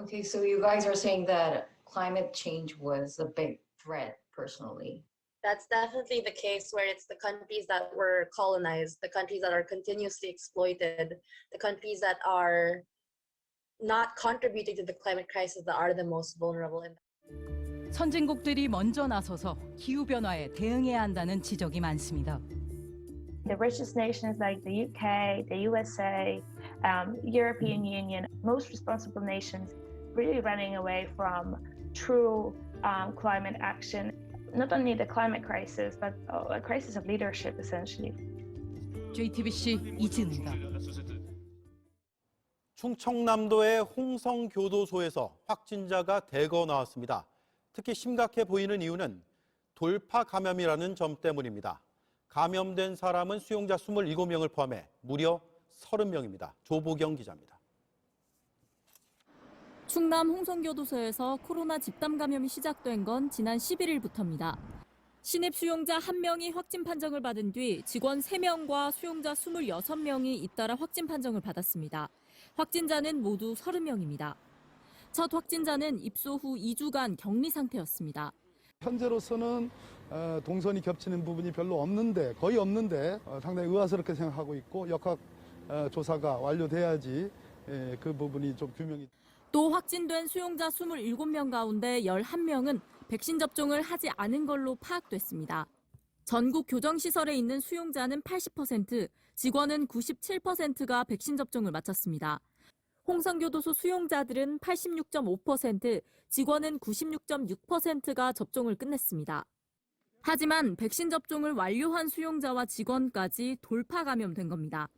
Okay, so you guys are saying that climate change was a big threat personally. That's definitely the case where it's the countries that were colonized, the countries that are continuously exploited, the countries that are not contributing to the climate crisis that are the most vulnerable. 선진국들이 먼저 나서서 기후 변화에 대응해야 한다는 지적이 많습니다. The richest nations like the UK, the USA, European Union, most responsible nations really running away from true climate action. Not only the climate crisis, but a crisis of leadership, essentially. JTBC 이진우입니다. 충청남도의 홍성교도소에서 확진자가 대거 나왔습니다. 특히 심각해 보이는 이유는 돌파 감염이라는 점 때문입니다. 감염된 사람은 수용자 27명을 포함해 무려 30명입니다. 조보경 기자입니다. 충남 홍성교도소에서 코로나 집단 감염이 시작된 건 지난 11일부터입니다. 신입 수용자 1명이 확진 판정을 받은 뒤 직원 3명과 수용자 26명이 잇따라 확진 판정을 받았습니다. 확진자는 모두 30명입니다. 첫 확진자는 입소 후 2주간 격리 상태였습니다. 현재로서는 동선이 겹치는 부분이 별로 없는데, 거의 없는데 상당히 의아스럽게 생각하고 있고 역학 조사가 완료돼야지 그 부분이 좀 규명이. 또 확진된 수용자 27명 가운데 11명은 백신 접종을 하지 않은 걸로 파악됐습니다. 전국 교정시설에 있는 수용자는 80%, 직원은 97%가 백신 접종을 마쳤습니다. 홍성교도소 수용자들은 86.5%, 직원은 96.6%가 접종을 끝냈습니다. 하지만 백신 접종을 완료한 수용자와 직원까지 돌파 감염된 겁니다.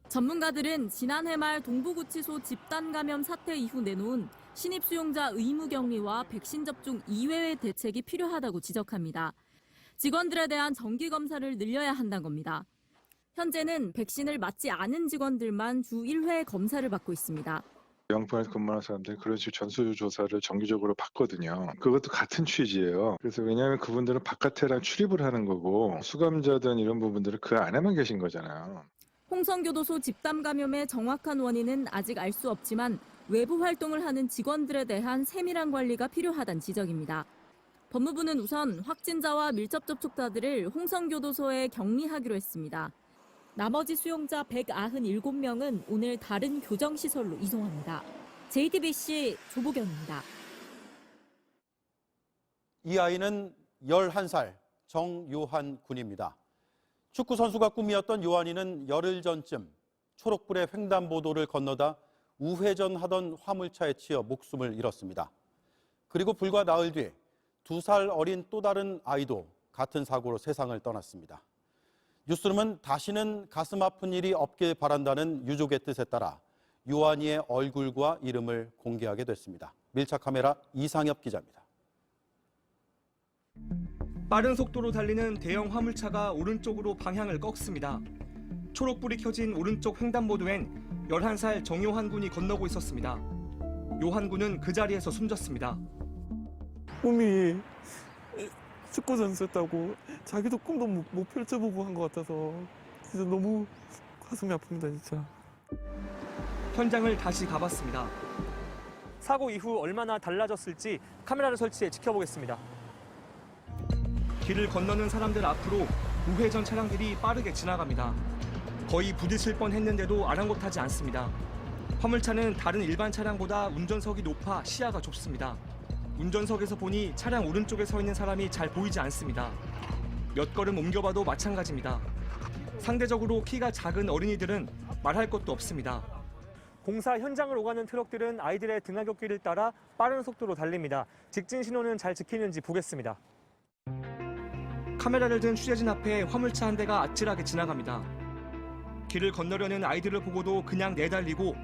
전문가들은 지난해 말 동부구치소 집단 감염 사태 이후 내놓은 신입 수용자 의무 격리와 백신 접종 이외의 대책이 필요하다고 지적합니다. 직원들에 대한 정기 검사를 늘려야 한다는 겁니다. 현재는 백신을 맞지 않은 직원들만 주 1회 검사를 받고 있습니다. 영풍에서 근무하는 사람들이 그런 식으로 전수조사를 정기적으로 받거든요. 그것도 같은 취지예요. 그래서 왜냐하면 그분들은 바깥에랑 출입을 하는 거고 수감자든 이런 부분들은 그 안에만 계신 거잖아요. 홍성교도소 집단 감염의 정확한 원인은 아직 알 수 없지만 외부 활동을 하는 직원들에 대한 세밀한 관리가 필요하다는 지적입니다. 법무부는 우선 확진자와 밀접 접촉자들을 홍성교도소에 격리하기로 했습니다. 나머지 수용자 197명은 오늘 다른 교정시설로 이송합니다. JTBC 조보경입니다. 이 아이는 11살 정요한 군입니다. 축구 선수가 꿈이었던 요한이는 열흘 전쯤 초록불의 횡단보도를 건너다 우회전하던 화물차에 치여 목숨을 잃었습니다. 그리고 불과 나흘 뒤 2살 어린 또 다른 아이도 같은 사고로 세상을 떠났습니다. 뉴스룸은 다시는 가슴 아픈 일이 없길 바란다는 유족의 뜻에 따라 요한이의 얼굴과 이름을 공개하게 됐습니다. 밀착 카메라 이상엽 기자입니다. 빠른 속도로 달리는 대형 화물차가 오른쪽으로 방향을 꺾습니다. 초록불이 켜진 오른쪽 횡단보도엔 11살 정요한 군이 건너고 있었습니다. 요한 군은 그 자리에서 숨졌습니다. 꿈이 축구 선수였다고 자기도 꿈도 못 펼쳐보고 한 것 같아서 진짜 너무 가슴이 아픕니다, 진짜. 현장을 다시 가봤습니다. 사고 이후 얼마나 달라졌을지 카메라를 설치해 지켜보겠습니다. 길을 건너는 사람들 앞으로 우회전 차량들이 빠르게 지나갑니다. 거의 부딪힐 뻔했는데도 아랑곳하지 않습니다. 화물차는 다른 일반 차량보다 운전석이 높아 시야가 좁습니다. 운전석에서 보니 차량 오른쪽에 서 있는 사람이 잘 보이지 않습니다. 몇 걸음 옮겨봐도 마찬가지입니다. 상대적으로 키가 작은 어린이들은 말할 것도 없습니다. 공사 현장을 오가는 트럭들은 아이들의 등하굣길을 따라 빠른 속도로 달립니다. 직진 신호는 잘 지키는지 보겠습니다. 카메라를 든 취재진 앞에 화물차 한 대가 아찔하게 지나갑니다. 길을 건너려는 아이들을 보고도 그냥 내달리고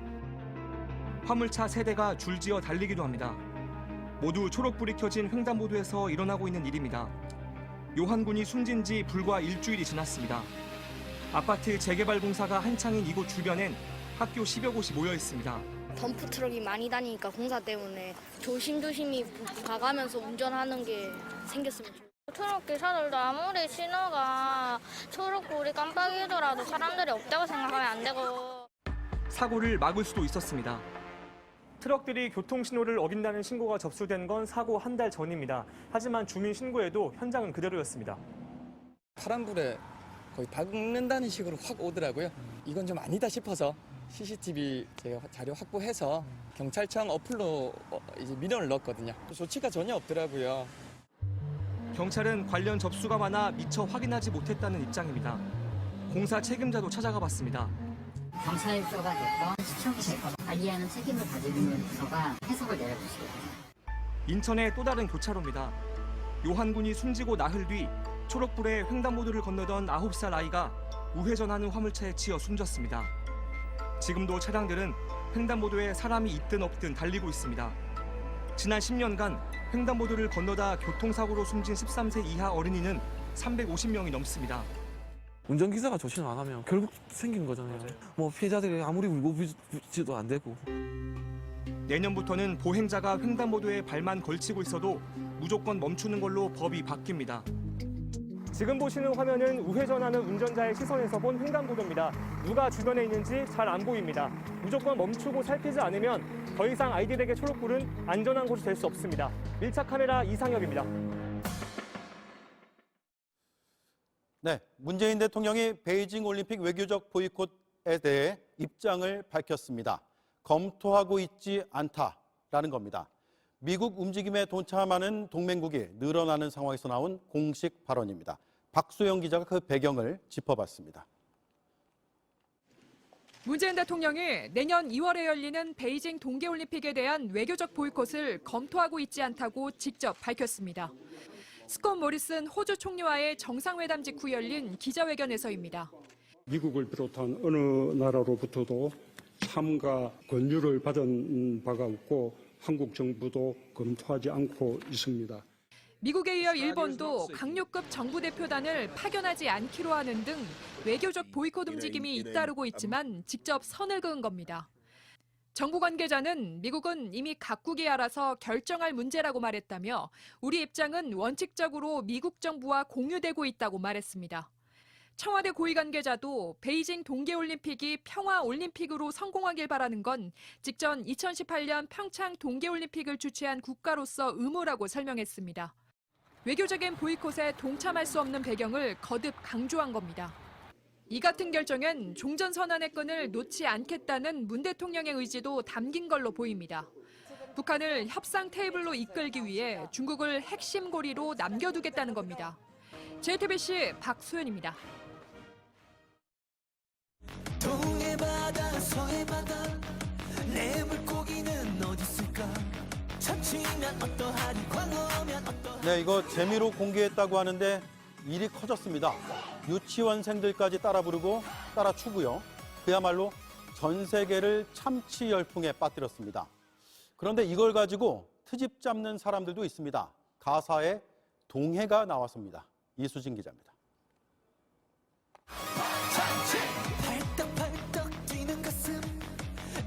화물차 3대가 줄지어 달리기도 합니다. 모두 초록불이 켜진 횡단보도에서 일어나고 있는 일입니다. 요한 군이 숨진 지 불과 일주일이 지났습니다. 아파트 재개발 공사가 한창인 이곳 주변엔 학교 10여 곳이 모여 있습니다. 덤프 트럭이 많이 다니니까 공사 때문에 조심조심히 가가면서 운전하는 게 생겼으면 좋겠어요. 트럭 기사들도 아무리 신호가 초록불이 깜빡이더라도 사람들이 없다고 생각하면 안 되고. 사고를 막을 수도 있었습니다. 트럭들이 교통신호를 어긴다는 신고가 접수된 건 사고 한 달 전입니다. 하지만 주민 신고에도 현장은 그대로였습니다. 파란불에 거의 박는다는 식으로 확 오더라고요. 이건 좀 아니다 싶어서 CCTV 제가 자료 확보해서 경찰청 어플로 이제 민원을 넣었거든요. 조치가 전혀 없더라고요. 경찰은 관련 접수가 많아 미처 확인하지 못했다는 입장입니다. 공사 책임자도 찾아가 봤습니다. 경찰서가 됐건 시청이 됐건 관리하는 책임을 가지고 있는 부서가 해석을 내려주시고. 인천의 또 다른 교차로입니다. 요한 군이 숨지고 나흘 뒤 초록불에 횡단보도를 건너던 9살 아이가 우회전하는 화물차에 치여 숨졌습니다. 지금도 차량들은 횡단보도에 사람이 있든 없든 달리고 있습니다. 지난 10년간 횡단보도를 건너다 교통사고로 숨진 13세 이하 어린이는 350명이 넘습니다. 운전기사가 조심 안 하면 결국 생긴 거잖아요. 뭐 피해자들이 아무리 울고 불지도 안 되고. 내년부터는 보행자가 횡단보도에 발만 걸치고 있어도 무조건 멈추는 걸로 법이 바뀝니다. 지금 보시는 화면은 우회전하는 운전자의 시선에서 본 횡단보도입니다. 누가 주변에 있는지 잘 안 보입니다. 무조건 멈추고 살피지 않으면 더 이상 아이들에게 초록불은 안전한 곳이 될 수 없습니다. 밀착 카메라 이상엽입니다. 네, 문재인 대통령이 베이징 올림픽 외교적 보이콧에 대해 입장을 밝혔습니다. 검토하고 있지 않다라는 겁니다. 미국 움직임에 동참하는 동맹국이 늘어나는 상황에서 나온 공식 발언입니다. 박소영 기자가 그 배경을 짚어봤습니다. 문재인 대통령이 내년 2월에 열리는 베이징 동계올림픽에 대한 외교적 보이콧을 검토하고 있지 않다고 직접 밝혔습니다. 스콧 모리슨 호주 총리와의 정상회담 직후 열린 기자회견에서입니다. 미국을 비롯한 어느 나라로부터도 참가 권유를 받은 바가 없고 한국 정부도 검토하지 않고 있습니다. 미국에 이어 일본도 강력급 정부 대표단을 파견하지 않기로 하는 등 외교적 보이콧 움직임이 잇따르고 있지만 직접 선을 그은 겁니다. 정부 관계자는 미국은 이미 각국이 알아서 결정할 문제라고 말했다며 우리 입장은 원칙적으로 미국 정부와 공유되고 있다고 말했습니다. 청와대 고위 관계자도 베이징 동계올림픽이 평화올림픽으로 성공하길 바라는 건 직전 2018년 평창 동계올림픽을 주최한 국가로서 의무라고 설명했습니다. 외교적인 보이콧에 동참할 수 없는 배경을 거듭 강조한 겁니다. 이 같은 결정엔 종전선언의 끈을 놓지 않겠다는 문 대통령의 의지도 담긴 걸로 보입니다. 북한을 협상 테이블로 이끌기 위해 중국을 핵심 고리로 남겨두겠다는 겁니다. JTBC 박소연입니다. 동해 바다 서해 바다 내 물고기는 어디 있을까 참치면 어떠하니 광어면 어떠하니 네, 이거 재미로 공개했다고 하는데 일이 커졌습니다. 유치원생들까지 따라 부르고 따라 추고요. 그야말로 전 세계를 참치 열풍에 빠뜨렸습니다. 그런데 이걸 가지고 트집 잡는 사람들도 있습니다. 가사에 동해가 나왔습니다. 이수진 기자입니다. 팔떡팔떡 뛰는 가슴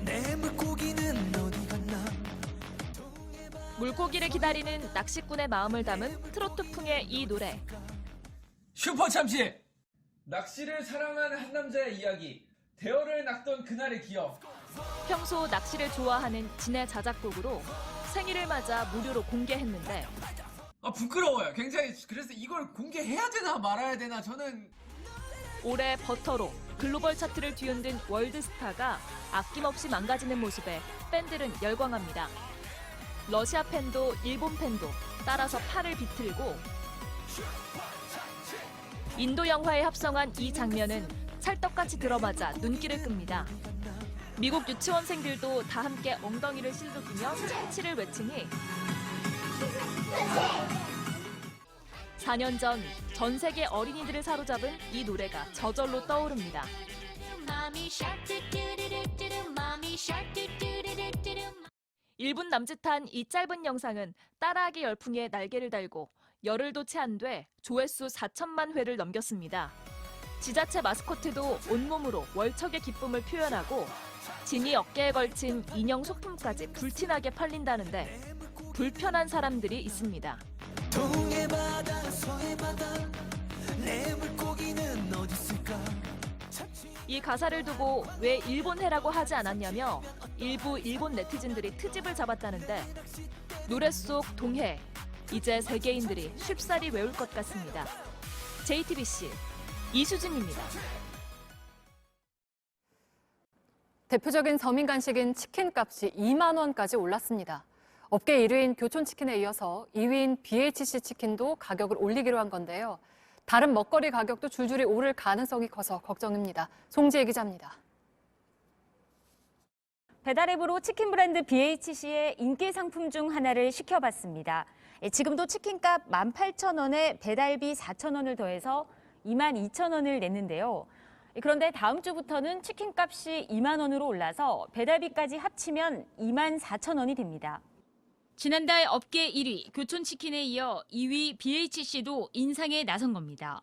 내 물고기는 어디 갔나. 물고기를 기다리는 낚시꾼의 마음을 담은 트로트풍의 이 노래. 슈퍼 참치! 낚시를 사랑하는 한 남자의 이야기, 대어를 낚던 그날의 기억. 평소 낚시를 좋아하는 진의 자작곡으로 생일을 맞아 무료로 공개했는데 부끄러워요. 굉장히. 그래서 이걸 공개해야 되나 말아야 되나 저는. 올해 버터로 글로벌 차트를 뒤흔든 월드스타가 아낌없이 망가지는 모습에 팬들은 열광합니다. 러시아 팬도 일본 팬도 따라서 팔을 비틀고 인도 영화에 합성한 이 장면은 찰떡같이 들어맞아 눈길을 끕니다. 미국 유치원생들도 다 함께 엉덩이를 실룩이며 참치를 외치니 4년 전 전 세계 어린이들을 사로잡은 이 노래가 저절로 떠오릅니다. 1분 남짓한 이 짧은 영상은 따라하기 열풍에 날개를 달고 열흘도 채 안 돼 조회수 4천만 회를 넘겼습니다. 지자체 마스코트도 온몸으로 월척의 기쁨을 표현하고 진이 어깨에 걸친 인형 소품까지 불티나게 팔린다는데 불편한 사람들이 있습니다. 동해 바다 서해 바다 내 물고기는 어디 있을까. 이 가사를 두고 왜 일본해라고 하지 않았냐며 일부 일본 네티즌들이 트집을 잡았다는데 노래 속 동해, 이제 세계인들이 쉽사리 외울 것 같습니다. JTBC 이수진입니다. 대표적인 서민 간식인 치킨 값이 2만 원까지 올랐습니다. 업계 1위인 교촌치킨에 이어서 2위인 BHC 치킨도 가격을 올리기로 한 건데요. 다른 먹거리 가격도 줄줄이 오를 가능성이 커서 걱정입니다. 송지혜 기자입니다. 배달앱으로 치킨 브랜드 BHC의 인기 상품 중 하나를 시켜봤습니다. 지금도 치킨값 18,000원에 배달비 4,000원을 더해서 22,000원을 냈는데요. 그런데 다음 주부터는 치킨값이 2만 원으로 올라서 배달비까지 합치면 24,000원이 됩니다. 지난달 업계 1위 교촌치킨에 이어 2위 BHC도 인상에 나선 겁니다.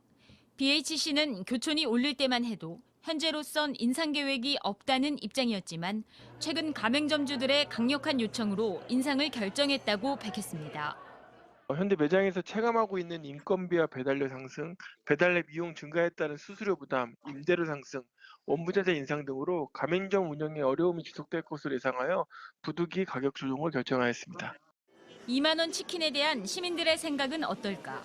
BHC는 교촌이 올릴 때만 해도 현재로선 인상 계획이 없다는 입장이었지만 최근 가맹점주들의 강력한 요청으로 인상을 결정했다고 밝혔습니다. 현대 매장에서 체감하고 있는 인건비와 배달료 상승, 배달앱 이용 증가에 따른 수수료 부담, 임대료 상승, 원부자재 인상 등으로 가맹점 운영에 어려움이 지속될 것으로 예상하여 부득이 가격 조정을 결정하였습니다. 2만 원 치킨에 대한 시민들의 생각은 어떨까?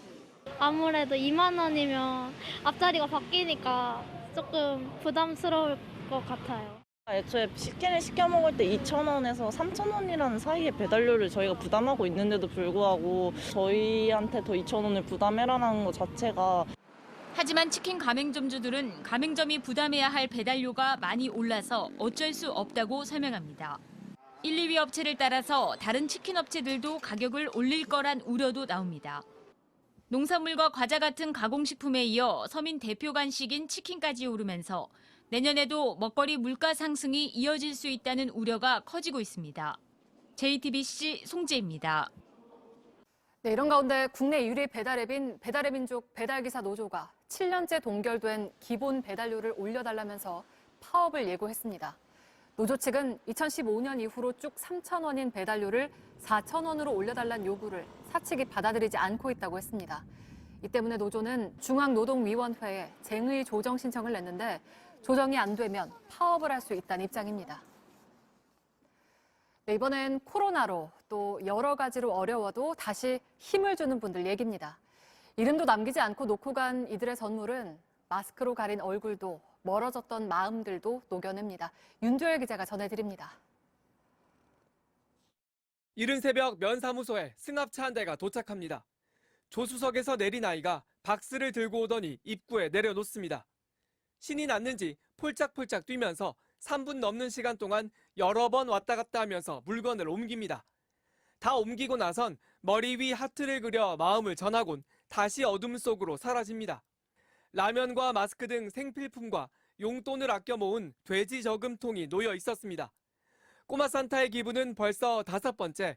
아무래도 2만 원이면 앞자리가 바뀌니까 조금 부담스러울 것 같아요. 애초에 치킨을 시켜 먹을 때 2,000원에서 3,000원이라는 사이의 배달료를 저희가 부담하고 있는데도 불구하고 저희한테 더 2,000원을 부담해라는 것 자체가. 하지만 치킨 가맹점주들은 가맹점이 부담해야 할 배달료가 많이 올라서 어쩔 수 없다고 설명합니다. 1, 2위 업체를 따라서 다른 치킨 업체들도 가격을 올릴 거란 우려도 나옵니다. 농산물과 과자 같은 가공식품에 이어 서민 대표 간식인 치킨까지 오르면서 내년에도 먹거리 물가 상승이 이어질 수 있다는 우려가 커지고 있습니다. JTBC 송지혜입니다. 네, 이런 가운데 국내 유리 배달앱인 배달의민족 배달기사 노조가 7년째 동결된 기본 배달료를 올려달라면서 파업을 예고했습니다. 노조 측은 2015년 이후로 쭉 3,000원인 배달료를 4,000원으로 올려달라는 요구를 사측이 받아들이지 않고 있다고 했습니다. 이 때문에 노조는 중앙노동위원회에 쟁의 조정 신청을 냈는데 조정이 안 되면 파업을 할 수 있다는 입장입니다. 네, 이번엔 코로나로 또 여러 가지로 어려워도 다시 힘을 주는 분들 얘기입니다. 이름도 남기지 않고 놓고 간 이들의 선물은 마스크로 가린 얼굴도 멀어졌던 마음들도 녹여냅니다. 윤조열 기자가 전해드립니다. 이른 새벽 면사무소에 승합차 한 대가 도착합니다. 조수석에서 내린 아이가 박스를 들고 오더니 입구에 내려놓습니다. 신이 났는지 폴짝폴짝 뛰면서 3분 넘는 시간 동안 여러 번 왔다 갔다 하면서 물건을 옮깁니다. 다 옮기고 나선 머리 위 하트를 그려 마음을 전하곤 다시 어둠 속으로 사라집니다. 라면과 마스크 등 생필품과 용돈을 아껴 모은 돼지 저금통이 놓여 있었습니다. 꼬마 산타의 기부는 벌써 5번째.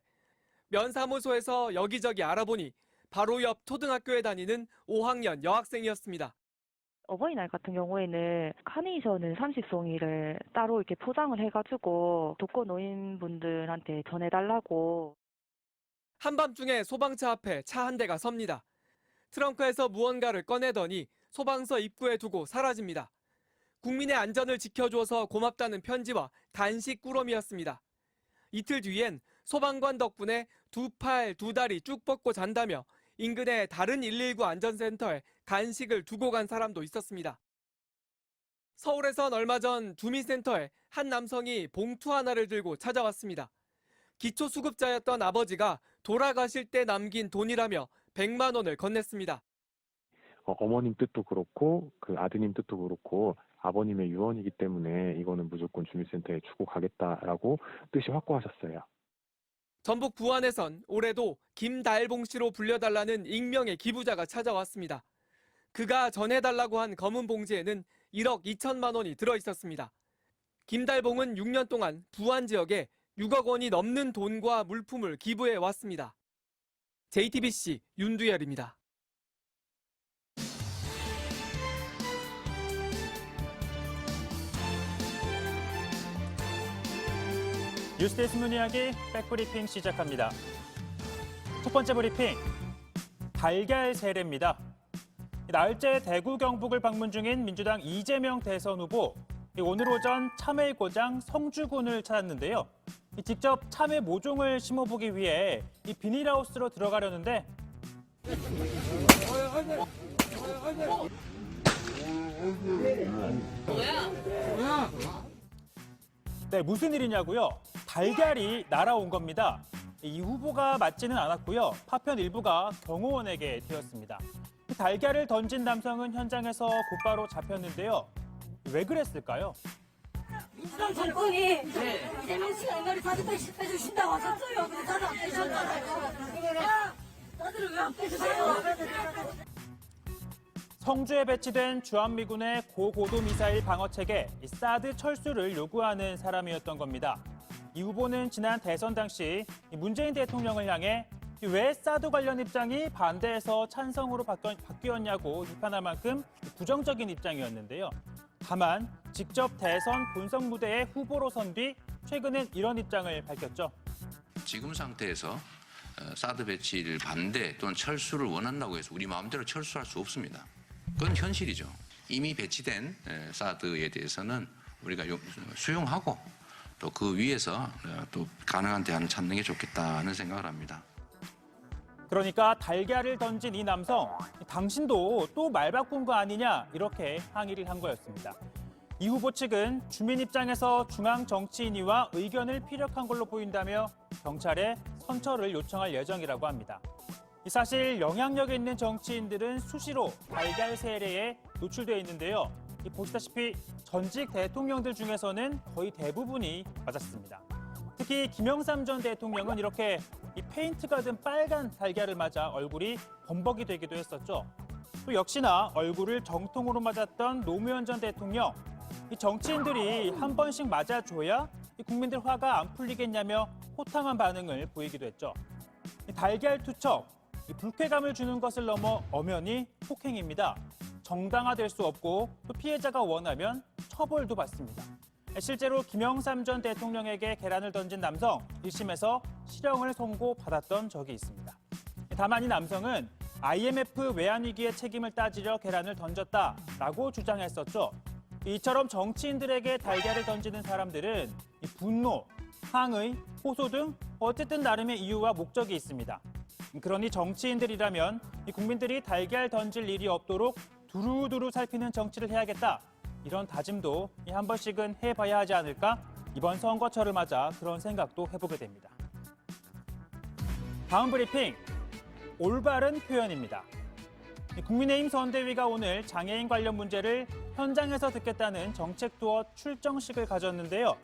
면사무소에서 여기저기 알아보니 바로 옆 초등학교에 다니는 5학년 여학생이었습니다. 어버이날 같은 경우에는 카네이션을 30송이를 따로 이렇게 포장을 해가지고 독거노인분들한테 전해달라고. 한밤중에 소방차 앞에 차 한 대가 섭니다. 트렁크에서 무언가를 꺼내더니 소방서 입구에 두고 사라집니다. 국민의 안전을 지켜줘서 고맙다는 편지와 간식 꾸러미였습니다. 이틀 뒤엔 소방관 덕분에 2팔 2다리 쭉 뻗고 잔다며 인근의 다른 119 안전센터에 간식을 두고 간 사람도 있었습니다. 서울에선 얼마 전 주민센터에 한 남성이 봉투 하나를 들고 찾아왔습니다. 기초수급자였던 아버지가 돌아가실 때 남긴 돈이라며 100만 원을 건넸습니다. 어머님 뜻도 그렇고 그 아드님 뜻도 그렇고 아버님의 유언이기 때문에 이거는 무조건 주민센터에 주고 가겠다라고 뜻이 확고하셨어요. 전북 부안에선 올해도 김달봉 씨로 불려달라는 익명의 기부자가 찾아왔습니다. 그가 전해달라고 한 검은 봉지에는 1억 2천만 원이 들어있었습니다. 김달봉은 6년 동안 부안 지역에 6억 원이 넘는 돈과 물품을 기부해 왔습니다. JTBC 윤두열입니다. 뉴스데이스 문이야기 백브리핑 시작합니다. 첫 번째 브리핑, 달걀 세례입니다. 나흘째 대구 경북을 방문 중인 민주당 이재명 대선 후보, 오늘 오전 참외 고장 성주군을 찾았는데요. 직접 참외 모종을 심어보기 위해 이 비닐하우스로 들어가려는데 네, 무슨 일이냐고요? 달걀이 날아온 겁니다. 이 후보가 맞지는 않았고요. 파편 일부가 경호원에게 튀었습니다. 달걀을 던진 남성은 현장에서 곧바로 잡혔는데요. 왜 그랬을까요? 민주당 정권이 이재명 씨가 옛날에 40배 빼주신다고 하셨어요. 근데 다들 안 빼주셨잖아요. 다들 왜 안 빼주세요? 성주에 배치된 주한미군의 고고도 미사일 방어체계 사드 철수를 요구하는 사람이었던 겁니다. 이 후보는 지난 대선 당시 문재인 대통령을 향해 왜 사드 관련 입장이 반대에서 찬성으로 바뀌었냐고 비판할 만큼 부정적인 입장이었는데요. 다만 직접 대선 본선 무대에 후보로 선 뒤 최근엔 이런 입장을 밝혔죠. 지금 상태에서 사드 배치를 반대 또는 철수를 원한다고 해서 우리 마음대로 철수할 수 없습니다. 그건 현실이죠. 이미 배치된 사드에 대해서는 우리가 수용하고 또 그 위에서 또 가능한 대안을 찾는 게 좋겠다는 생각을 합니다. 그러니까 달걀을 던진 이 남성, 당신도 또 말 바꾼 거 아니냐 이렇게 항의를 한 거였습니다. 이 후보 측은 주민 입장에서 중앙 정치인이와 의견을 피력한 걸로 보인다며 경찰에 선처를 요청할 예정이라고 합니다. 사실 영향력 있는 정치인들은 수시로 달걀 세례에 노출되어 있는데요. 보시다시피 전직 대통령들 중에서는 거의 대부분이 맞았습니다. 특히 김영삼 전 대통령은 이렇게 페인트가 든 빨간 달걀을 맞아 얼굴이 범벅이 되기도 했었죠. 또 역시나 얼굴을 정통으로 맞았던 노무현 전 대통령. 이 정치인들이 한 번씩 맞아줘야 국민들 화가 안 풀리겠냐며 호탕한 반응을 보이기도 했죠. 달걀 투척, 불쾌감을 주는 것을 넘어 엄연히 폭행입니다. 정당화될 수 없고 또 피해자가 원하면 처벌도 받습니다. 실제로 김영삼 전 대통령에게 계란을 던진 남성 1심에서 실형을 선고받았던 적이 있습니다. 다만 이 남성은 IMF 외환위기의 책임을 따지려 계란을 던졌다라고 주장했었죠. 이처럼 정치인들에게 달걀을 던지는 사람들은 분노, 항의, 호소 등 어쨌든 나름의 이유와 목적이 있습니다. 그러니 정치인들이라면 국민들이 달걀 던질 일이 없도록 두루두루 살피는 정치를 해야겠다. 이런 다짐도 한 번씩은 해봐야 하지 않을까? 이번 선거철을 맞아 그런 생각도 해보게 됩니다. 다음 브리핑, 올바른 표현입니다. 국민의힘 선대위가 오늘 장애인 관련 문제를 현장에서 듣겠다는 정책 투어 출정식을 가졌는데요.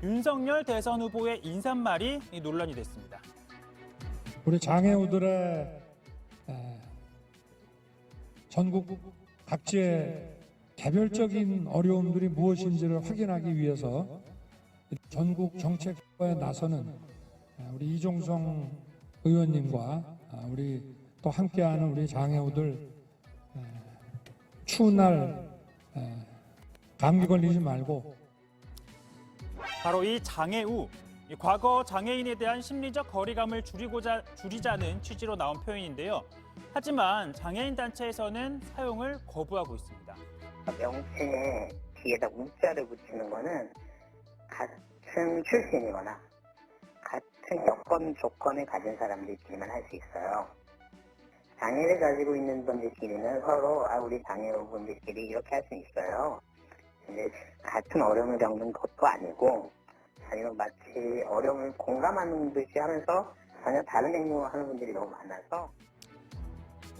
윤석열 대선 후보의 인사말이 논란이 됐습니다. 우리 장애우들의 전국 각지의 개별적인 어려움들이 무엇인지를 확인하기 위해서 전국 정책에 나서는 우리 이종성 의원님과 우리 또 함께하는 우리 장애우들 추운 날 감기 걸리지 말고 바로 이 장애우, 과거 장애인에 대한 심리적 거리감을 줄이자는 취지로 나온 표현인데요. 하지만 장애인 단체에서는 사용을 거부하고 있습니다. 명칭에 뒤에다 우자를 붙이는 거는 같은 출신이거나 같은 여건 조건을 가진 사람들끼리만 할 수 있어요. 장애를 가지고 있는 분들끼리는 서로 우리 장애우분들끼리 이렇게 할 수 있어요. 근데 같은 어려움을 겪는 것도 아니고 아니면 마치 어려움을 공감하는 듯이 하면서 전혀 다른 행동을 하는 분들이 너무 많아서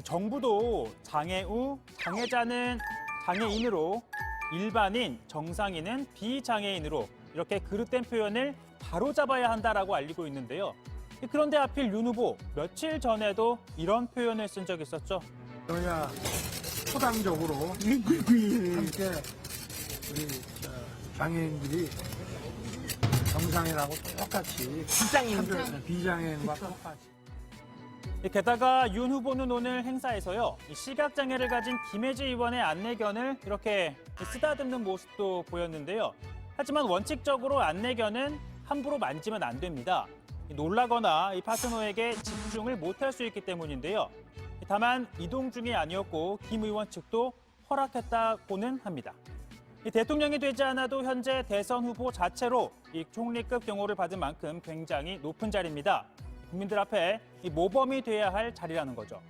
정부도 장애우, 장애자는 장애인으로, 일반인, 정상인은 비장애인으로 이렇게 그릇된 표현을 바로잡아야 한다라고 알리고 있는데요. 그런데 하필 윤 후보 며칠 전에도 이런 표현을 쓴 적이 있었죠. 여야 초당적으로 함께 우리 장애인들이 정상인하고 똑같이 비장애인과 똑같이. 게다가 윤 후보는 오늘 행사에서요, 시각장애를 가진 김혜지 의원의 안내견을 이렇게 쓰다듬는 모습도 보였는데요. 하지만 원칙적으로 안내견은 함부로 만지면 안 됩니다. 놀라거나 이 파트너에게 집중을 못할 수 있기 때문인데요. 다만 이동 중이 아니었고 김 의원 측도 허락했다고는 합니다. 대통령이 되지 않아도 현재 대선 후보 자체로 이 총리급 경호를 받은 만큼 굉장히 높은 자리입니다. 국민들 앞에 이 모범이 돼야 할 자리라는 거죠.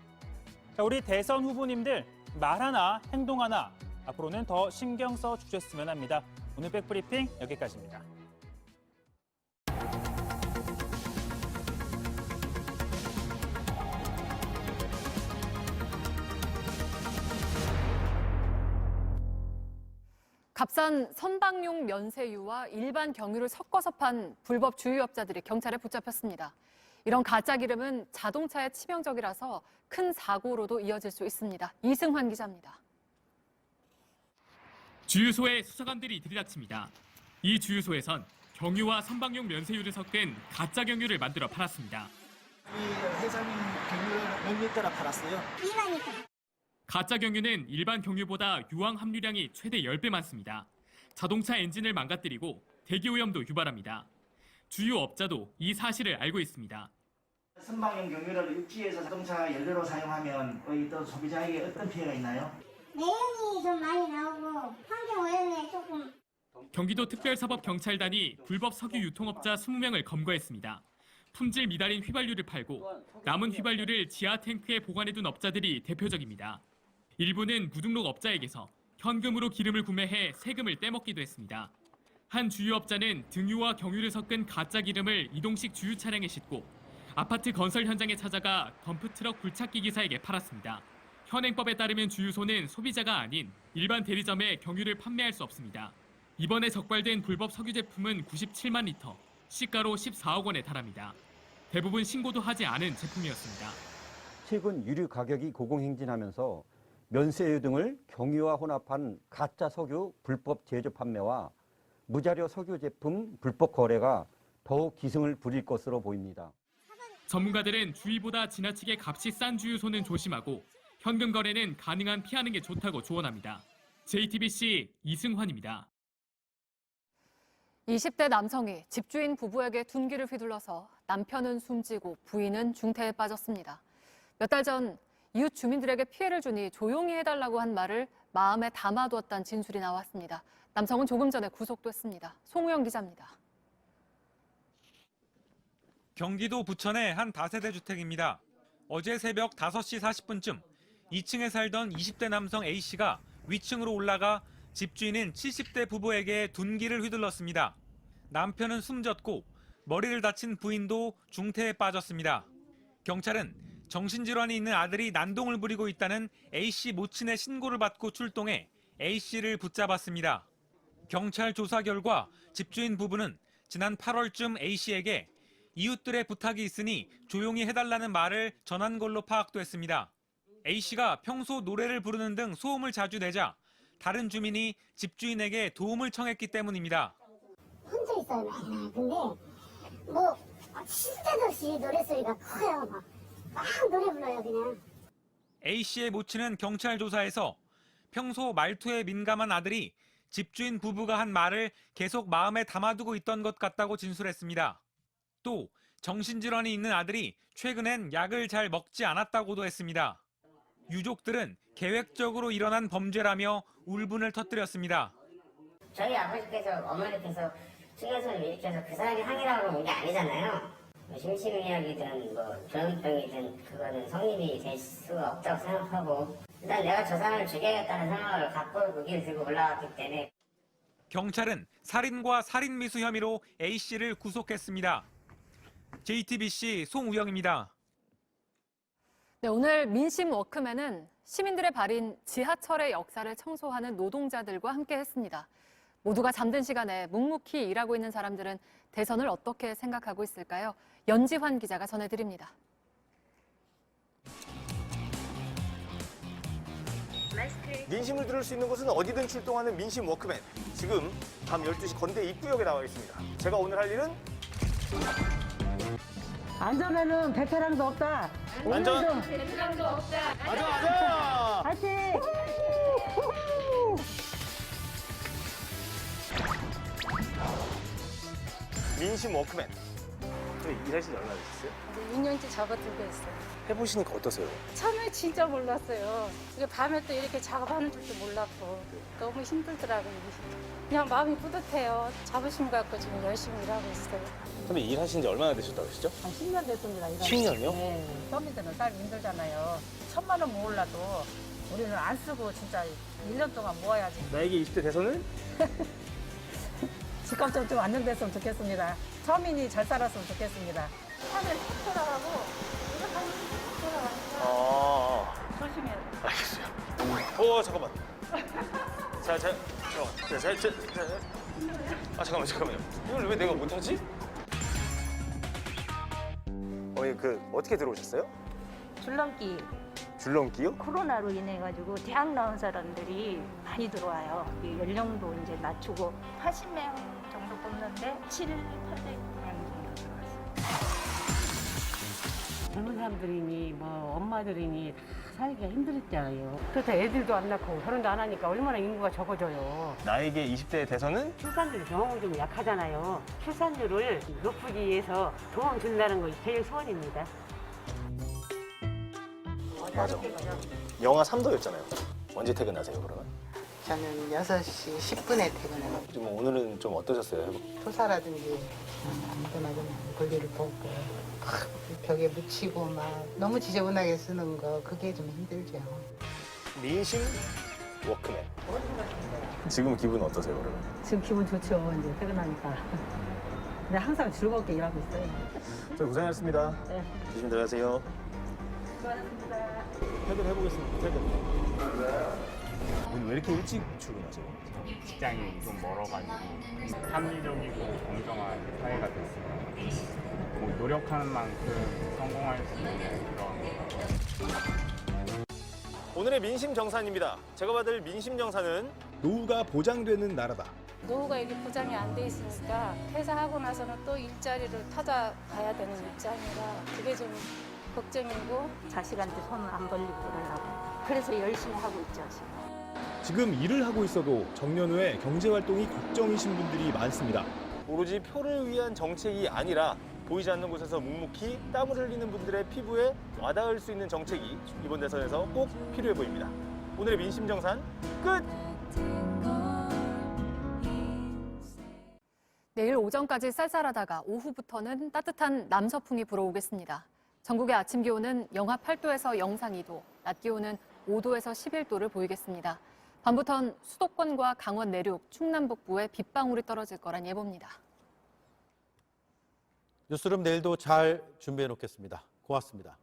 자, 우리 대선 후보님들 말 하나 행동 하나 앞으로는 더 신경 써 주셨으면 합니다. 오늘 백브리핑 여기까지입니다. 값싼 선박용 면세유와 일반 경유를 섞어서 판 불법 주유업자들이 경찰에 붙잡혔습니다. 이런 가짜 기름은 자동차에 치명적이라서 큰 사고로도 이어질 수 있습니다. 이승환 기자입니다. 주유소에 수사관들이 들이닥칩니다. 이 주유소에선 경유와 선박용 면세유를 섞은 가짜 경유를 만들어 팔았습니다. 이 회사님 경유를 몇 리터나 팔았어요? 2만 가짜 경유는 일반 경유보다 유황 함유량이 최대 10배 많습니다. 자동차 엔진을 망가뜨리고 대기오염도 유발합니다. 주유업자도 이 사실을 알고 있습니다. 선박용 경유를 육지에서 자동차 연료로 사용하면 또 소비자에게 어떤 피해가 있나요? 내연이 좀 많이 나오고 환경오염에 조금. 경기도 특별사법경찰단이 불법 석유 유통업자 20명을 검거했습니다. 품질 미달인 휘발유를 팔고 남은 휘발유를 지하 탱크에 보관해둔 업자들이 대표적입니다. 일부는 무등록 업자에게서 현금으로 기름을 구매해 세금을 떼먹기도 했습니다. 한 주유업자는 등유와 경유를 섞은 가짜 기름을 이동식 주유 차량에 싣고 아파트 건설 현장에 찾아가 덤프트럭 굴착기 기사에게 팔았습니다. 현행법에 따르면 주유소는 소비자가 아닌 일반 대리점에 경유를 판매할 수 없습니다. 이번에 적발된 불법 석유 제품은 97만 리터, 시가로 14억 원에 달합니다. 대부분 신고도 하지 않은 제품이었습니다. 최근 유류 가격이 고공행진하면서 면세유 등을 경유와 혼합한 가짜 석유 불법 제조 판매와 무자료 석유 제품 불법 거래가 더욱 기승을 부릴 것으로 보입니다. 전문가들은 주의보다 지나치게 값이 싼 주유소는 조심하고 현금 거래는 가능한 피하는 게 좋다고 조언합니다. JTBC 이승환입니다. 20대 남성이 집주인 부부에게 둔기를 휘둘러서 남편은 숨지고 부인은 중태에 빠졌습니다. 몇 달 전 이웃 주민들에게 피해를 주니 조용히 해달라고 한 말을 마음에 담아두었다는 진술이 나왔습니다. 남성은 조금 전에 구속됐습니다. 송우영 기자입니다. 경기도 부천의 한 다세대 주택입니다. 어제 새벽 5시 40분쯤 2층에 살던 20대 남성 A씨가 위층으로 올라가 집주인인 70대 부부에게 둔기를 휘둘렀습니다. 남편은 숨졌고 머리를 다친 부인도 중태에 빠졌습니다. 경찰은 정신질환이 있는 아들이 난동을 부리고 있다는 A씨 모친의 신고를 받고 출동해 A씨를 붙잡았습니다. 경찰 조사 결과 집주인 부부는 지난 8월쯤 A씨에게 이웃들의 부탁이 있으니 조용히 해달라는 말을 전한 걸로 파악됐습니다. A씨가 평소 노래를 부르는 등 소음을 자주 내자 다른 주민이 집주인에게 도움을 청했기 때문입니다. 혼자 있어요, 맨날. 근데 뭐 시대도 없이 노래소리가 커요. 막 노래 불러요, 그냥. A씨의 모친은 경찰 조사에서 평소 말투에 민감한 아들이 집주인 부부가 한 말을 계속 마음에 담아두고 있던 것 같다고 진술했습니다. 또 정신질환이 있는 아들이 최근엔 약을 잘 먹지 않았다고도 했습니다. 유족들은 계획적으로 일어난 범죄라며 울분을 터뜨렸습니다. 저희 아버지께서 어머니께서 충혈선을 일으켜서 그 사람이 항해라고 온 게 아니잖아요. 심신의학이든 조현병이든 그거는 성립이 될 수가 없다고 생각하고 일단 내가 저 사람을 죽여야겠다는 생각을 갖고 그 길을 들고 올라왔기 때문에 경찰은 살인과 살인미수 혐의로 A씨를 구속했습니다. JTBC 송우영입니다. 네, 오늘 민심 워크맨은 시민들의 발인 지하철의 역사를 청소하는 노동자들과 함께 했습니다. 모두가 잠든 시간에 묵묵히 일하고 있는 사람들은 대선을 어떻게 생각하고 있을까요? 연지환 기자가 전해드립니다. 민심을 들을 수 있는 곳은 어디든 출동하는 민심 워크맨. 지금 밤 12시 건대 입구역에 나와 있습니다. 제가 오늘 할 일은 안전에는 베테랑도 없다. 안전. 베테랑도 없다. 맞아. 파이팅! 민심 워크맨. 일하신 지 얼마나 되셨어요? 2년째 접어들고 있어요. 해보시니까 어떠세요? 처음에 진짜 몰랐어요. 이게 밤에 또 이렇게 작업하는 줄도 몰랐고 너무 힘들더라고요. 그냥 마음이 뿌듯해요. 자부심 갖고 지금 열심히 일하고 있어요. 선배 일하신 지 얼마나 되셨다고 하시죠? 한 10년 됐습니다. 10년이요? 네. 서민들은 살기 힘들잖아요. 1,000만 원 모으려도 우리는 안 쓰고 진짜 1년 동안 모아야지. 나에게 20대 대선은? 집값 좀 안정됐으면 좋겠습니다. 서민이 잘 살았으면 좋겠습니다. 하늘 탁돌아가고 이렇게 돌아가니까 조심해야 돼. 알겠어요. 잠깐만. 잠깐만요. 이걸 왜 내가 못하지? 어떻게 들어오셨어요? 줄넘기. 줄넘기요? 코로나로 인해 가지고 대학 나온 사람들이 많이 들어와요. 연령도 이제 낮추고 80명 정도 뽑는데 800명 정도 들어왔어요. 젊은 사람들이니 엄마들이니 다 살기가 힘들었잖아요. 그렇다 애들도 안 낳고 결혼도 안 하니까 얼마나 인구가 적어져요. 나에게 20대 대선은? 출산율 경험이 좀 약하잖아요. 출산율을 높이기 위해서 도움 준다는 것이 제일 소원입니다. 맞아. 영하 3도였잖아요. 언제 퇴근하세요, 그러면? 저는 6시 10분에 퇴근해요. 좀 오늘은 좀 어떠셨어요? 토사라든지 아무거나 그냥 볼일을 보고 벽에 묻히고 막 너무 지저분하게 쓰는 거 그게 좀 힘들죠. 민심 워크맨. 지금 기분 어떠세요, 그러면? 지금 기분 좋죠. 이제 퇴근하니까. 근데 항상 즐겁게 일하고 있어요. 저 고생하셨습니다. 네. 조심 들어가세요. 수고하셨습니다. 퇴근해보겠습니다. 퇴근. 오늘 왜 이렇게 일찍 출근하세요? 직장이 좀 멀어가지고 합리적이고 공정한 사회가 됐으면 노력하는 만큼 성공할 수 있는 그런 오늘의 민심 정산입니다. 제가 받을 민심 정산은 노후가 보장되는 나라다. 노후가 이게 보장이 안 돼 있으니까 퇴사하고 나서는 또 일자리를 찾아가야 되는 입장이라 그게 좀 걱정이고 자식한테 손을 안 벌리고 그러려고 그래서 열심히 하고 있죠 지금 일을 하고 있어도 정년 후에 경제활동이 걱정이신 분들이 많습니다. 오로지 표를 위한 정책이 아니라 보이지 않는 곳에서 묵묵히 땀을 흘리는 분들의 피부에 와닿을 수 있는 정책이 이번 대선에서 꼭 필요해 보입니다. 오늘의 민심정산 끝! 내일 오전까지 쌀쌀하다가 오후부터는 따뜻한 남서풍이 불어오겠습니다. 전국의 아침 기온은 영하 8도에서 영상 2도, 낮 기온은 5도에서 11도를 보이겠습니다. 밤부턴 수도권과 강원 내륙, 충남 북부에 빗방울이 떨어질 거란 예보입니다. 뉴스룸 내일도 잘 준비해 놓겠습니다. 고맙습니다.